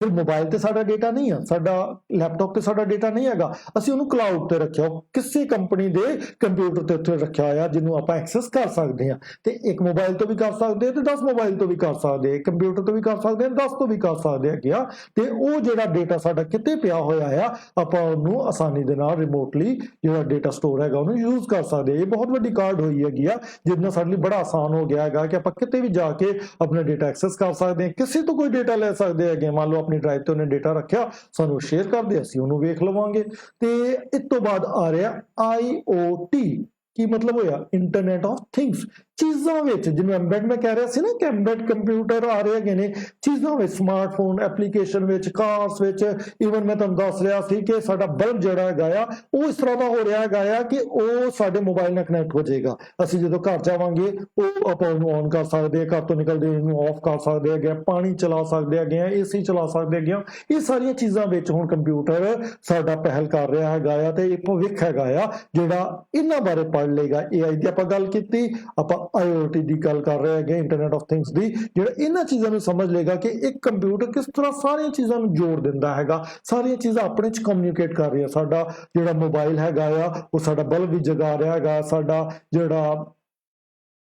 ਫਿਰ ਮੋਬਾਈਲ ਤੇ ਸਾਡਾ ਡੇਟਾ ਨਹੀਂ ਆ, ਸਾਡਾ ਲੈਪਟਾਪ ਤੇ ਸਾਡਾ ਡੇਟਾ ਨਹੀਂ ਹੈਗਾ, ਅਸੀਂ ਉਹਨੂੰ ਕਲਾਊਡ ਤੇ ਰੱਖਿਆ, ਕਿਸੇ ਕੰਪਨੀ ਦੇ ਕੰਪਿਊਟਰ ਤੇ ਉੱਥੇ ਰੱਖਿਆ ਹੋਇਆ, ਜਿਹਨੂੰ ਆਪਾਂ ਐਕਸੈਸ ਕਰ ਸਕਦੇ ਹਾਂ। ਤੇ ਇੱਕ ਮੋਬਾਈਲ ਤੋਂ ਵੀ ਕਰ ਸਕਦੇ ਹਾਂ, ਤੇ 10 ਮੋਬਾਈਲ ਤੋਂ ਵੀ ਕਰ ਸਕਦੇ ਹਾਂ, ਕੰਪਿਊਟਰ ਤੋਂ ਵੀ ਕਰ ਸਕਦੇ ਹਾਂ, 10 ਤੋਂ ਵੀ ਕਰ ਸਕਦੇ ਹੈਗੇ ਆ। ਤੇ ਉਹ ਜਿਹੜਾ ਡੇਟਾ ਸਾਡਾ ਕਿਤੇ ਪਿਆ ਹੋਇਆ ਆ, ਆਪਾਂ ਉਹਨੂੰ ਆਸਾਨੀ ਦੇ ਨਾਲ ਰਿਮੋਟਲੀ ਜਿਹੜਾ ਡੇਟਾ ਸਟੋਰ ਹੈਗਾ ਉਹਨੂੰ ਯੂਜ਼ ਕਰ ਸਕਦੇ। ਇਹ ਬਹੁਤ ਵੱਡੀ ਕਾਢ ਹੋਈ ਹੈਗੀ ਆ, ਜਿਹਦੇ ਨਾਲ ਸਾਡੇ ਲਈ ਬੜਾ ਆਸਾਨ ਹੋ ਗਿਆ ਹੈਗਾ ਕਿ ਆਪਾਂ ਕਿਤੇ ਵੀ ਜਾ ਕੇ ਆਪਣਾ ਡੇਟਾ ਐਕਸੈਸ ਕਰ ਸਕਦੇ ਹਾਂ, ਕਿਸੇ ਤੋਂ ਕੋਈ ਡੇਟਾ ਲੈ ਸਕਦੇ ਹੈਗੇ। ਮੰਨ ਲਓ ਆਪਣੀ ਡਰਾਈਵ ਤੇ ਉਹਨੇ ਡੇਟਾ ਰੱਖਿਆ, ਸਾਨੂੰ ਸ਼ੇਅਰ ਕਰਦੇ, ਅਸੀਂ ਉਹਨੂੰ ਵੇਖ ਲਵਾਂਗੇ। ਤੇ ਇਸ ਤੋਂ ਬਾਅਦ ਆ ਰਿਹਾ IoT। ਕੀ ਮਤਲਬ ਹੋਇਆ, ਇੰਟਰਨੈਟ ਆਫ ਥਿੰਗਸ, ਚੀਜ਼ਾਂ ਵਿੱਚ, ਜਿਵੇਂ ਐਮਬੈਡ ਮੈਂ ਕਹਿ ਰਿਹਾ ਸੀ ਨਾ ਕਿ ਐਮਬੈਡ ਕੰਪਿਊਟਰ ਆ ਰਹੇ ਹੈਗੇ ਨੇ ਚੀਜ਼ਾਂ ਵਿੱਚ, ਸਮਾਰਟਫੋਨ, ਐਪਲੀਕੇਸ਼ਨ ਵਿੱਚ, ਕਾਰਸ ਵਿੱਚ। ਈਵਨ ਮੈਂ ਤੁਹਾਨੂੰ ਦੱਸ ਰਿਹਾ ਸੀ ਕਿ ਸਾਡਾ ਬਲਬ ਜਿਹੜਾ ਹੈਗਾ ਆ, ਉਹ ਇਸ ਤਰ੍ਹਾਂ ਦਾ ਹੋ ਰਿਹਾ ਹੈਗਾ ਆ ਕਿ ਉਹ ਸਾਡੇ ਮੋਬਾਈਲ ਨਾਲ ਕਨੈਕਟ ਹੋ ਜਾਏਗਾ। ਅਸੀਂ ਜਦੋਂ ਘਰ ਜਾਵਾਂਗੇ, ਉਹ ਆਪਾਂ ਉਹਨੂੰ ਔਨ ਕਰ ਸਕਦੇ ਹਾਂ, ਘਰ ਤੋਂ ਨਿਕਲਦੇ ਉਹਨੂੰ ਆਫ ਕਰ ਸਕਦੇ ਹੈਗੇ, ਪਾਣੀ ਚਲਾ ਸਕਦੇ ਹੈਗੇ ਆ, AC ਚਲਾ ਸਕਦੇ ਹੈਗੇ ਆ। ਇਹ ਸਾਰੀਆਂ ਚੀਜ਼ਾਂ ਵਿੱਚ ਹੁਣ ਕੰਪਿਊਟਰ ਸਾਡਾ ਪਹਿਲ ਕਰ ਰਿਹਾ ਹੈਗਾ ਆ। ਤੇ ਇਹ ਭਵਿੱਖ ਹੈਗਾ ਆ ਜਿਹੜਾ ਇਹਨਾਂ ਬਾਰੇ ਪੜ੍ਹ ਲਏਗਾ। AI ਦੀ ਆਪਾਂ ਗੱਲ ਕੀਤੀ, ਆਪਾਂ IoT ਦੀ ਗੱਲ ਕਰ ਰਹੇ ਹੈਗੇ, ਇੰਟਰਨੈਟ ਆਫ ਥਿੰਗਸ ਦੀ, ਜਿਹੜਾ ਇਹਨਾਂ ਚੀਜ਼ਾਂ ਨੂੰ ਸਮਝ ਲਏਗਾ ਕਿ ਇੱਕ ਕੰਪਿਊਟਰ ਕਿਸ ਤਰ੍ਹਾਂ ਸਾਰੀਆਂ ਚੀਜ਼ਾਂ ਨੂੰ ਜੋੜ ਦਿੰਦਾ ਹੈਗਾ, ਸਾਰੀਆਂ ਚੀਜ਼ਾਂ ਆਪਣੇ ਚ ਕਮਿਊਨੀਕੇਟ ਕਰ ਰਹੀਆਂ। ਸਾਡਾ ਜਿਹੜਾ ਮੋਬਾਈਲ ਹੈਗਾ ਆ, ਉਹ ਸਾਡਾ ਬਲਬ ਵੀ ਜਗਾ ਰਿਹਾ ਹੈਗਾ, ਸਾਡਾ ਜਿਹੜਾ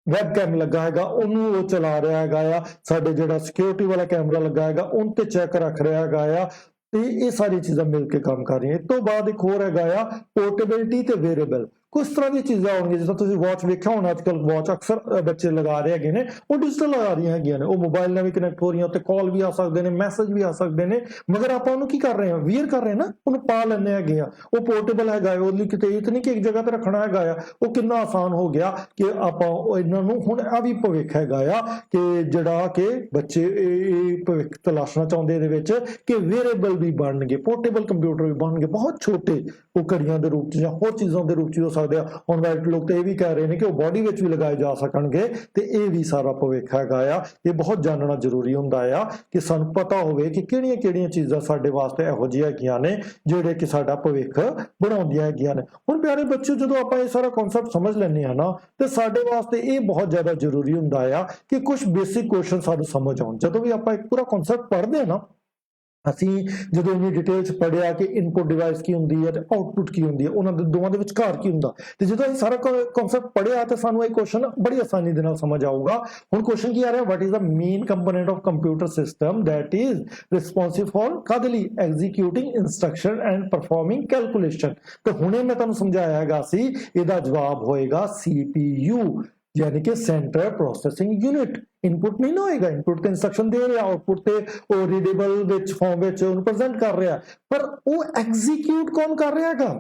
ਵੈਬਕੈਮ ਲੱਗਾ ਹੈਗਾ ਉਹਨੂੰ ਉਹ ਚਲਾ ਰਿਹਾ ਹੈਗਾ ਆ, ਸਾਡੇ ਜਿਹੜਾ ਸਿਕਿਉਰਿਟੀ ਵਾਲਾ ਕੈਮਰਾ ਲੱਗਾ ਹੈਗਾ ਉਹਨ ਤੇ ਚੈੱਕ ਰੱਖ ਰਿਹਾ ਹੈਗਾ ਆ। ਤੇ ਇਹ ਸਾਰੀ ਚੀਜ਼ਾਂ ਮਿਲ ਕੇ ਕੰਮ ਕਰ ਰਹੀਆਂ। ਇਸ ਤੋਂ ਬਾਅਦ ਇੱਕ ਹੋਰ ਹੈਗਾ ਆ ਪੋਰਟੇਬਿਲਿਟੀ ਤੇ ਵੇਅਰੇਬਲ। ਕੁਝ ਤਰ੍ਹਾਂ ਦੀਆਂ ਚੀਜ਼ਾਂ ਹੋਣਗੀਆਂ, ਜਿੱਦਾਂ ਤੁਸੀਂ ਵਾਚ ਵੇਖਿਆ ਹੋਣਾ, ਅੱਜ ਕੱਲ੍ਹ ਵਾਚ ਅਕਸਰ ਬੱਚੇ ਲਗਾ ਰਹੇ ਹੈਗੇ ਨੇ, ਉਹ ਡਿਜੀਟਲ ਆ ਰਹੀਆਂ ਹੈਗੀਆਂ ਨੇ, ਉਹ ਮੋਬਾਈਲ ਨਾਲ ਵੀ ਕਨੈਕਟ ਹੋ ਰਹੀਆਂ, ਉੱਤੇ ਕਾਲ ਵੀ ਆ ਸਕਦੇ ਨੇ, ਮੈਸੇਜ ਵੀ ਆ ਸਕਦੇ ਨੇ। ਮਗਰ ਆਪਾਂ ਉਹਨੂੰ ਕੀ ਕਰ ਰਹੇ ਹਾਂ, ਵੀਅਰ ਕਰ ਰਹੇ ਹਾਂ ਨਾ, ਉਹਨੂੰ ਪਾ ਲੈਂਦੇ ਹੈਗੇ ਆ। ਉਹ ਪੋਰਟੇਬਲ ਹੈਗਾ, ਉਹਦੀ ਕਿਤੇ ਇਹ ਤਾਂ ਨਹੀਂ ਕਿ ਇੱਕ ਜਗ੍ਹਾ ਤੇ ਰੱਖਣਾ ਹੈਗਾ ਆ। ਉਹ ਕਿੰਨਾ ਆਸਾਨ ਹੋ ਗਿਆ ਕਿ ਆਪਾਂ ਇਹਨਾਂ ਨੂੰ, ਹੁਣ ਆ ਵੀ ਭਵਿੱਖ ਹੈਗਾ ਆ ਕਿ ਜਿਹੜਾ ਕਿ ਬੱਚੇ ਇਹ ਭਵਿੱਖ ਤਲਾਸ਼ਣਾ ਚਾਹੁੰਦੇ ਇਹਦੇ ਵਿੱਚ ਕਿ ਵੇਅਰੇਬਲ ਵੀ ਬਣਨਗੇ, ਪੋਰਟੇਬਲ ਕੰਪਿਊਟਰ ਵੀ ਬਣਨਗੇ, ਬਹੁਤ ਛੋਟੇ, ਉਹ ਘੜੀਆਂ ਦੇ ਰੂਪ 'ਚ ਜਾਂ ਹੋਰ ਚੀਜ਼ਾਂ ਦੇ ਰੂਪ 'ਚ ਹੋ ਸਕਦੇ। ਸਕਦੇ ਆ। ਹੁਣ ਵਾਈਟ ਲੋਕ ਤੇ ਇਹ ਵੀ ਕਹਿ ਰਹੇ ਨੇ ਕਿ ਉਹ ਬੋਡੀ ਵਿੱਚ ਵੀ ਲਗਾਏ ਜਾ ਸਕਣਗੇ ਤੇ ਇਹ ਵੀ ਸਾਰਾ ਭਵਿੱਖ ਹੈਗਾ ਆ। ਇਹ ਬਹੁਤ ਜਾਣਨਾ ਜ਼ਰੂਰੀ ਹੁੰਦਾ ਆ ਕਿ ਸਾਨੂੰ ਪਤਾ ਹੋਵੇ ਕਿ ਕਿਹੜੀਆਂ ਕਿਹੜੀਆਂ ਚੀਜ਼ਾਂ ਸਾਡੇ ਵਾਸਤੇ ਇਹੋ ਜਿਹੀਆਂ ਹੈਗੀਆਂ ਨੇ ਜਿਹੜੇ ਕਿ ਸਾਡਾ ਭਵਿੱਖ ਬਣਾਉਂਦੀਆਂ ਹੈਗੀਆਂ ਨੇ। ਹੁਣ ਪਿਆਰੇ ਬੱਚਿਓ, ਜਦੋਂ ਆਪਾਂ ਇਹ ਸਾਰਾ ਕਨਸੈਪਟ ਸਮਝ ਲੈਂਦੇ ਹਾਂ ਨਾ ਤੇ ਸਾਡੇ ਵਾਸਤੇ ਇਹ ਬਹੁਤ ਜ਼ਿਆਦਾ ਜ਼ਰੂਰੀ ਹੁੰਦਾ ਆ ਕਿ ਕੁਝ ਬੇਸਿਕ ਕੁਐਸਚਨ ਸਾਨੂੰ ਸਮਝ ਆਉਣ। ਜਦੋਂ ਵੀ ਆਪਾਂ ਇੱਕ ਪੂਰਾ ਕਨਸੈਪਟ ਪੜ੍ਹਦੇ ਹਾਂ ਨਾ, ਅਸੀਂ ਜਦੋਂ ਇੰਨੀ ਡਿਟੇਲ ਚ ਪੜ੍ਹਿਆ ਕਿ ਇਨਪੁਟ ਡਿਵਾਈਸ ਕੀ ਹੁੰਦੀ ਹੈ ਤੇ ਆਊਟਪੁੱਟ ਕੀ ਹੁੰਦੀ ਹੈ, ਉਹਨਾਂ ਦੇ ਦੋਵਾਂ ਦੇ ਵਿਚਕਾਰ ਕੀ ਹੁੰਦਾ, ਤੇ ਜਦੋਂ ਅਸੀਂ ਸਾਰਾ ਕਨਸੈਪਟ ਪੜ੍ਹਿਆ ਤੇ ਸਾਨੂੰ ਇਹ ਕੁਐਸਚਨ ਬੜੀ ਆਸਾਨੀ ਦੇ ਨਾਲ ਸਮਝ ਆਊਗਾ। ਹੁਣ ਕੁਐਸਚਨ ਕੀ ਆ ਰਿਹਾ, what is the main component of computer system that is responsive for ਕਾਹਦੇ ਲਈ, executing instruction and performing calculation. ਤੇ ਹੁਣੇ ਮੈਂ ਤੁਹਾਨੂੰ ਸਮਝਾਇਆ ਹੈਗਾ ਸੀ, ਇਹਦਾ ਜਵਾਬ ਹੋਏਗਾ CPU, यानी कि सेंट्रल प्रोसेसिंग यूनिट। इनपुट नहीं ना होएगा, इनपुट तो इंस्ट्रक्शन दे रहा, आउटपुट ते वो रीडेबल विच फॉर्म विच उन्हें प्रेजेंट कर रहा, पर वो एग्जीक्यूट कौन कर रहा है,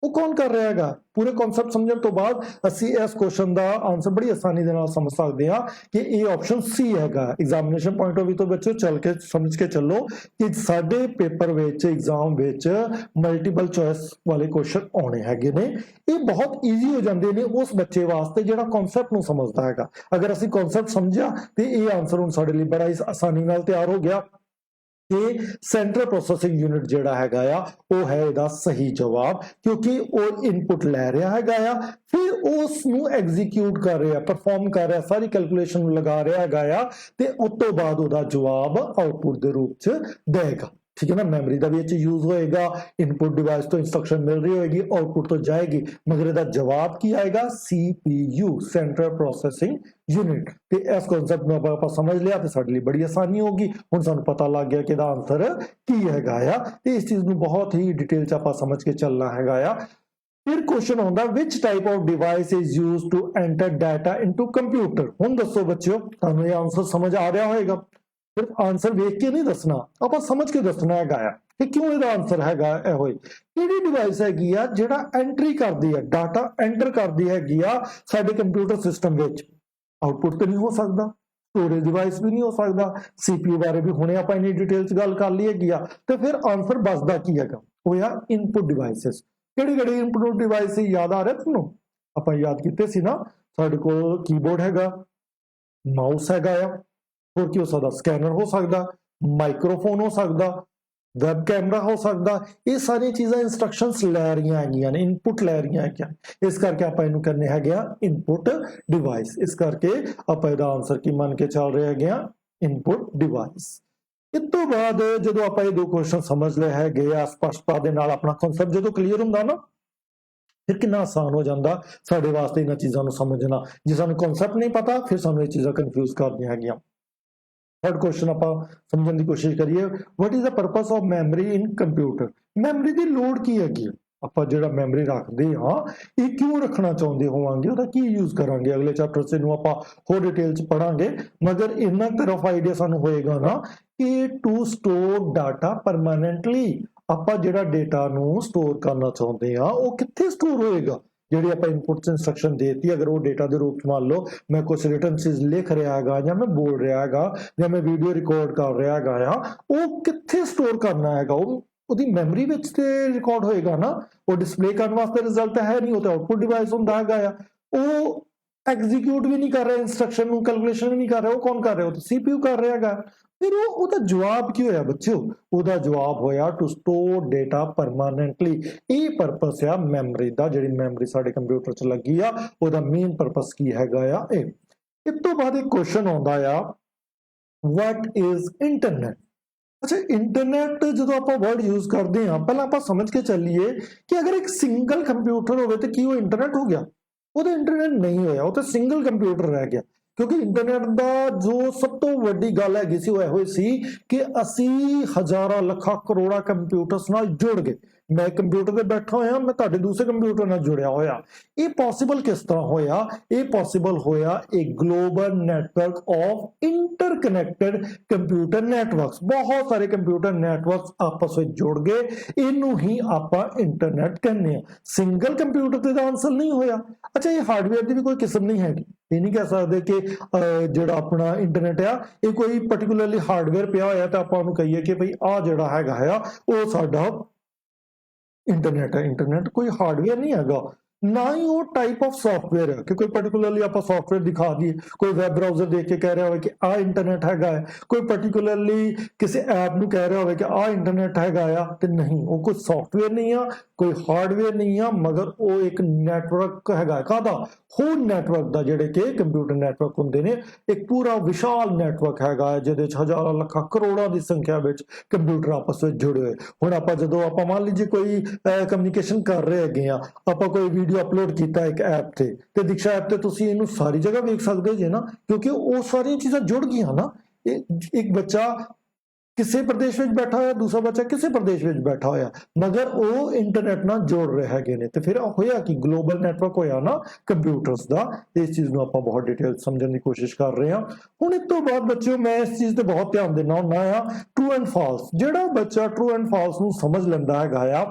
वो कौन कर रहा है। पूरे कॉन्सेप्ट समझने तो बाद ਅਸੀਂ ਇਸ क्वेश्चन ਦਾ ਆਨਸਰ ਬੜੀ ਆਸਾਨੀ ਦੇ ਨਾਲ ਸਮਝ ਸਕਦੇ ਹਾਂ ਕਿ ਇਹ ਆਪਸ਼ਨ ਸੀ ਹੈਗਾ। ਐਗਜ਼ਾਮੀਨੇਸ਼ਨ ਪੁਆਇੰਟ ਆਫ ਵੀ ਤੋਂ ਬੱਚੋ ਚੱਲ ਕੇ ਸਮਝ ਕੇ ਚੱਲੋ ਕਿ ਸਾਡੇ ਪੇਪਰ ਵਿੱਚ ਐਗਜ਼ਾਮ ਵਿੱਚ ਮਲਟੀਪਲ ਚੋਇਸ ਵਾਲੇ ਕੁਐਸਚਨ ਆਉਣੇ ਹੈਗੇ ਨੇ। ਇਹ ਬਹੁਤ ਈਜ਼ੀ ਹੋ ਜਾਂਦੇ ਨੇ ਉਸ ਬੱਚੇ ਵਾਸਤੇ ਜਿਹੜਾ ਕਨਸੈਪਟ ਨੂੰ ਸਮਝਦਾ ਹੈਗਾ। ਅਗਰ ਅਸੀਂ ਕਨਸੈਪਟ ਸਮਝਿਆ ਤੇ ਇਹ ਆਨਸਰ ਹੁਣ ਸਾਡੇ ਲਈ ਬੜਾ ਹੀ ਆਸਾਨੀ ਨਾਲ ਤਿਆਰ ਹੋ ਗਿਆ। ਇਹ ਸੈਂਟਰਲ ਪ੍ਰੋਸੈਸਿੰਗ ਯੂਨਿਟ ਜਿਹੜਾ ਹੈਗਾ ਆ ਉਹ ਹੈ ਇਹਦਾ ਸਹੀ ਜਵਾਬ, ਕਿਉਂਕਿ ਉਹ ਇਨਪੁਟ ਲੈ ਰਿਹਾ ਹੈਗਾ ਆ, ਫਿਰ ਉਸ ਨੂੰ ਐਗਜ਼ੀਕਿਊਟ ਕਰ ਰਿਹਾ, ਪਰਫਾਰਮ ਕਰ ਰਿਹਾ, ਸਾਰੀ ਕੈਲਕੂਲੇਸ਼ਨ ਨੂੰ ਲਗਾ ਰਿਹਾ ਹੈਗਾ ਆ ਤੇ ਉਸ ਤੋਂ ਬਾਅਦ ਉਹਦਾ ਜਵਾਬ ਆਊਟਪੁੱਟ ਦੇ ਰੂਪ ਚ ਦੇਗਾ। ठीक है ना, मेमोरी का भी अच्छे यूज होएगा, इनपुट डिवाइस तो इंस्ट्रक्शन मिल रही होगी, आउटपुट तो जाएगी, मगर इसका जवाब की आएगा CPU, सेंट्रल प्रोसेसिंग यूनिट। ते इस कांसेप्ट में ਆਪਾਂ समझ लिया तो साडे लिए बड़ी आसानी होगी। हुण सानू पता लग गया कि ਇਹਦਾ आंसर की हैगा आ ते इस चीज ਨੂੰ बहुत ही डिटेल ਚ ਆਪਾਂ समझ के चलना हैगा आ। फिर क्वेश्चन होता which type of device is used to enter data into computer। हुण दसो बच्चों, ਤੁਹਾਨੂੰ ਇਹ आंसर समझ आ रहा होएगा। सिर्फ आंसर वेख के नहीं दसना, आप समझ के दसना हैगा कि क्यों इसका आंसर हैगा एहो किहड़ी डिवाइस हैगी आ जिहड़ा एंट्री करदी है, डाटा एंटर करदी हैगी आ साडे कंप्यूटर सिस्टम विच। आउटपुट तो नहीं हो सकता, स्टोरेज डिवाइस भी नहीं हो सकता, CPU बारे भी हुणे आपां इन्नी डिटेल च गल कर ली हैगी आ। ते फिर आंसर बचदा की हैगा, होया इनपुट डिवाइसेस। किहड़े-किहड़े इनपुट डिवाइस याद आ रहा तुहानूं, आपां याद कीते सी ना, साडे कोल कीबोर्ड हैगा, माउस हैगा आ, होर की हो सकदा, स्कैनर हो सकदा, माइक्रोफोन हो सकदा, वैब कैमरा हो सकदा। ये सारी चीज़ां इंस्ट्रक्शंस लै रही हैगियां ने, इनपुट लै रही हैगियां, इस करके आपां इहनूं कहने हैगे आ इनपुट डिवाइस। इस करके आपां इहदा आंसर की मान के चल रहे हैगे आ, इनपुट डिवाइस। इस तो बाद जदों आपां ये दो क्वेश्चन समझ लए हैगे आ, स्पष्टता दे नाल अपना कॉन्सेप्ट जदों क्लीयर हुंदा ना, फिर कितना आसान हो जाता साडे वास्ते इन्हां चीज़ां नूं समझना। जे सानूं कॉन्सेप्ट नहीं पता फिर सानूं ये चीज़ां कन्फ्यूज करदियां हैगियां। थर्ड क्वेश्चन आप समझने की कोशिश करिए, what is the purpose of memory in computer. Memory की लोड़ की हैगी, आप जो मैमरी रखते हाँ ये क्यों रखना चाहते होवांगे, उसका की यूज करांगे, अगले चैप्टर से आप होर डिटेल च पढ़ांगे। मगर इन्ना तरफ आइडिया सानू होएगा ना कि टू स्टोर डाटा परमानेंटली, आप जो डेटा नू स्टोर करना चाहते हैं वो कित्थे स्टोर होएगा। ਜਿਹੜੀ ਆਪਾਂ ਇਨਪੁਟ ਇੰਸਟਰਕਸ਼ਨ ਦੇਤੀ, ਅਗਰ ਉਹ ਡੇਟਾ ਦੇ ਰੂਪ ਚ ਮੰਨ ਲਓ ਮੈਂ ਕੁਝ ਰਿਟਨ ਚੀਜ਼ ਲਿਖ ਰਿਹਾ ਹੈਗਾ ਜਾਂ ਮੈਂ ਬੋਲ ਰਿਹਾ ਹੈਗਾ ਜਾਂ ਮੈਂ ਵੀਡੀਓ ਰਿਕਾਰਡ ਕਰ ਰਿਹਾ ਹੈਗਾ ਆ, ਉਹ ਕਿੱਥੇ ਸਟੋਰ ਕਰਨਾ ਹੈਗਾ, ਉਹ ਉਹਦੀ ਮੈਮਰੀ ਵਿੱਚ ਤੇ ਰਿਕਾਰਡ ਹੋਏਗਾ ਨਾ। ਉਹ ਡਿਸਪਲੇ ਕਰਨ ਵਾਸਤੇ ਰਿਜ਼ਲਟ ਹੈ ਨਹੀਂ, ਉਹ ਤਾਂ ਆਊਟਪੁੱਟ ਡਿਵਾਈਸ ਹੁੰਦਾ ਹੈਗਾ ਆ। ਉਹ ਐਗਜ਼ੀਕਿਊਟ ਵੀ ਨਹੀਂ ਕਰ ਰਿਹਾ ਇੰਸਟਰਕਸ਼ਨ ਨੂੰ, ਕੈਲਕੂਲੇਸ਼ਨ ਵੀ ਨਹੀਂ ਕਰ ਰਿਹਾ, ਉਹ ਕੌਣ ਕਰ ਰਿਹਾ, ਉਹ ਤਾਂ CPU ਕਰ ਰਿਹਾ ਹੈਗਾ। फिर ਉਹਦਾ ਜਵਾਬ ਕੀ ਹੋਇਆ ਬੱਚਿਓ, ਉਹਦਾ ਜਵਾਬ ਹੋਇਆ ਟੂ ਸਟੋਰ ਡੇਟਾ ਪਰਮਾਨੈਂਟਲੀ। ਇਹ ਪਰਪਸ ਆ ਮੈਮਰੀ ਦਾ, ਜਿਹੜੀ ਮੈਮਰੀ ਸਾਡੇ ਕੰਪਿਊਟਰ 'ਚ ਲੱਗੀ ਆ ਉਹਦਾ ਮੇਨ ਪਰਪਸ ਕੀ ਹੈਗਾ ਆ ਇਹ। ਇਸ ਤੋਂ ਬਾਅਦ ਇੱਕ ਕੁਐਸਚਨ ਆਉਂਦਾ ਆ, ਵਾਟ ਇਜ਼ ਇੰਟਰਨੈਟ। ਅੱਛਾ, ਇੰਟਰਨੈਟ ਜਦੋਂ ਆਪਾਂ ਵਰਡ ਯੂਜ਼ ਕਰਦੇ ਹਾਂ ਪਹਿਲਾਂ ਆਪਾਂ ਸਮਝ ਕੇ ਚੱਲੀਏ ਕਿ ਅਗਰ ਇੱਕ ਸਿੰਗਲ ਕੰਪਿਊਟਰ ਹੋਵੇ ਤਾਂ ਕੀ ਉਹ ਇੰਟਰਨੈਟ ਹੋ ਗਿਆ। ਉਹਦਾ ਇੰਟਰਨੈਟ ਨਹੀਂ ਹੋਇਆ, ਉਹ ਤਾਂ ਸਿੰਗਲ ਕੰਪਿਊਟਰ ਰਹਿ ਗਿਆ। ਕਿਉਂਕਿ ਇੰਟਰਨੈਟ ਦਾ ਜੋ ਸਭ ਤੋਂ ਵੱਡੀ ਗੱਲ ਹੈਗੀ ਸੀ ਉਹ ਇਹੋ ਸੀ ਕਿ ਅਸੀਂ ਹਜ਼ਾਰਾਂ ਲੱਖਾਂ ਕਰੋੜਾਂ ਕੰਪਿਊਟਰਸ ਨਾਲ ਜੁੜ ਗਏ। ਮੈਂ ਕੰਪਿਊਟਰ ਤੇ ਬੈਠਾ ਹੋਇਆ, ਮੈਂ ਤੁਹਾਡੇ ਦੂਸਰੇ ਕੰਪਿਊਟਰ ਨਾਲ ਜੁੜਿਆ ਹੋਇਆ। ਇਹ ਪੋਸੀਬਲ ਕਿਸ ਤਰ੍ਹਾਂ ਹੋਇਆ, ਇਹ ਪੋਸੀਬਲ ਹੋਇਆ ਇੱਕ global network of interconnected computer networks. ਬਹੁਤ ਸਾਰੇ ਕੰਪਿਊਟਰ ਨੈਟਵਰਕਸ ਆਪਸ ਵਿੱਚ ਜੁੜ ਗਏ, ਇਹਨੂੰ ਹੀ ਆਪਾਂ ਇੰਟਰਨੈਟ ਕਹਿੰਦੇ ਆ। ਸਿੰਗਲ ਕੰਪਿਊਟਰ ਤੇ ਦਾ ਆਨਸਰ ਨਹੀਂ ਹੋਇਆ। ਅੱਛਾ, ਇਹ ਹਾਰਡਵੇਅਰ ਦੀ ਵੀ ਕੋਈ ਕਿਸਮ ਨਹੀਂ ਹੈਗੀ, ਇਹ ਨਹੀਂ ਕਹਿ ਸਕਦੇ ਕਿ ਜਿਹੜਾ ਆਪਣਾ ਇੰਟਰਨੈਟ ਆ ਇਹ ਕੋਈ ਪਾਰਟਿਕੂਲਰਲੀ ਹਾਰਡਵੇਅਰ ਪਿਆ ਹੋਇਆ ਤਾਂ ਆਪਾਂ ਉਹਨੂੰ ਕਹੀਏ ਕਿ ਭਈ ਆਹ ਜਿਹੜਾ ਹੈਗਾ ਆ ਉਹ ਸਾਡਾ ਇੰਟਰਨੈਟ ਹੈ। ਇੰਟਰਨੈਟ ਕੋਈ ਹਾਰਡਵੇਅਰ ਨਹੀਂ ਹੈਗਾ, ਨਾ ਹੀ ਉਹ ਟਾਈਪ ਆਫ ਸੌਫਟਵੇਅਰ ਹੈ ਕਿ ਕੋਈ ਪਾਰਟਿਕੂਲਰਲੀ ਆਪਾਂ ਸੌਫਟਵੇਅਰ ਦਿਖਾ ਦਈਏ, ਕੋਈ ਵੈਬ ਬਰਾਊਜ਼ਰ ਦੇਖ ਕੇ ਕਹਿ ਰਿਹਾ ਹੋਵੇ ਕਿ ਆਹ ਇੰਟਰਨੈਟ ਹੈਗਾ ਹੈ, ਕੋਈ ਪਾਰਟਿਕੂਲਰਲੀ ਕਿਸੇ ਐਪ ਨੂੰ ਕਹਿ ਰਿਹਾ ਹੋਵੇ ਕਿ ਆਹ ਇੰਟਰਨੈਟ ਹੈਗਾ ਆ, ਤੇ ਨਹੀਂ, ਉਹ ਕੋਈ ਸੌਫਟਵੇਅਰ ਨਹੀਂ ਆ, ਕੋਈ ਹਾਰਡਵੇਅਰ ਨਹੀਂ ਆ, ਮਗਰ ਉਹ ਇੱਕ ਨੈਟਵਰਕ ਹੈਗਾ। ਕਾਹਦਾ? ਹੋਰ ਨੈਟਵਰਕ ਦਾ, ਜਿਹੜੇ ਕਿ ਕੰਪਿਊਟਰ ਨੈਟਵਰਕ ਹੁੰਦੇ ਨੇ। ਇੱਕ ਪੂਰਾ ਵਿਸ਼ਾਲ ਨੈਟਵਰਕ ਹੈਗਾ ਹੈ ਜਿਹਦੇ 'ਚ ਹਜ਼ਾਰਾਂ ਲੱਖਾਂ ਕਰੋੜਾਂ ਦੀ ਸੰਖਿਆ ਵਿੱਚ ਕੰਪਿਊਟਰ ਆਪਸ ਵਿੱਚ ਜੁੜੇ ਹੋਏ। ਹੁਣ ਆਪਾਂ ਜਦੋਂ ਆਪਾਂ ਮੰਨ ਲੀजिए ਕੋਈ ਕਮਿਊਨੀਕੇਸ਼ਨ ਕਰ ਰਹੇ ਹੈਗੇ ਆ, ਆਪਾਂ ਕੋਈ ਵੀਡੀਓ ਅਪਲੋਡ ਕੀਤਾ ਇੱਕ ਐਪ ਤੇ ਦੀਕਸ਼ਾ ਐਪ ਤੇ ਤੁਸੀਂ ਇਹਨੂੰ ਸਾਰੀ ਜਗ੍ਹਾ ਵੇਖ ਸਕਦੇ ਜੇ ਨਾ, ਕਿਉਂਕਿ ਉਹ ਸਾਰੀਆਂ ਚੀਜ਼ਾਂ ਜੁੜ ਗਈਆਂ ਨਾ। ਇੱਕ ਬੱਚਾ ਕਿਸੇ ਪ੍ਰਦੇਸ਼ ਵਿੱਚ ਬੈਠਾ ਹੋਇਆ, ਦੂਸਰਾ ਬੱਚਾ ਕਿਸੇ ਪ੍ਰਦੇਸ਼ ਵਿੱਚ ਬੈਠਾ ਹੋਇਆ, ਮਗਰ ਉਹ ਇੰਟਰਨੈਟ ਨਾਲ ਜੋੜ ਰਹੇ ਹੈਗੇ ਨੇ। ਤੇ ਫਿਰ ਹੋਇਆ ਕਿ ਗਲੋਬਲ ਨੈਟਵਰਕ ਹੋਇਆ ਨਾ ਕੰਪਿਊਟਰਸ ਦਾ। ਇਸ ਚੀਜ਼ ਨੂੰ ਆਪਾਂ ਬਹੁਤ ਡਿਟੇਲ ਸਮਝਣ ਦੀ ਕੋਸ਼ਿਸ਼ ਕਰ ਰਹੇ ਹਾਂ। ਹੁਣ ਇਸ ਤੋਂ ਬਾਅਦ ਬੱਚਿਓ ਮੈਂ ਇਸ ਚੀਜ਼ ਤੇ ਬਹੁਤ ਧਿਆਨ ਦੇਣਾ ਹੁੰਦਾ ਆ, ਟਰੂ ਐਂਡ ਫਾਲਸ। ਜਿਹੜਾ ਬੱਚਾ ਟਰੂ ਐਂਡ ਫਾਲਸ ਨੂੰ ਸਮਝ ਲੈਂਦਾ ਹੈਗਾ ਆ,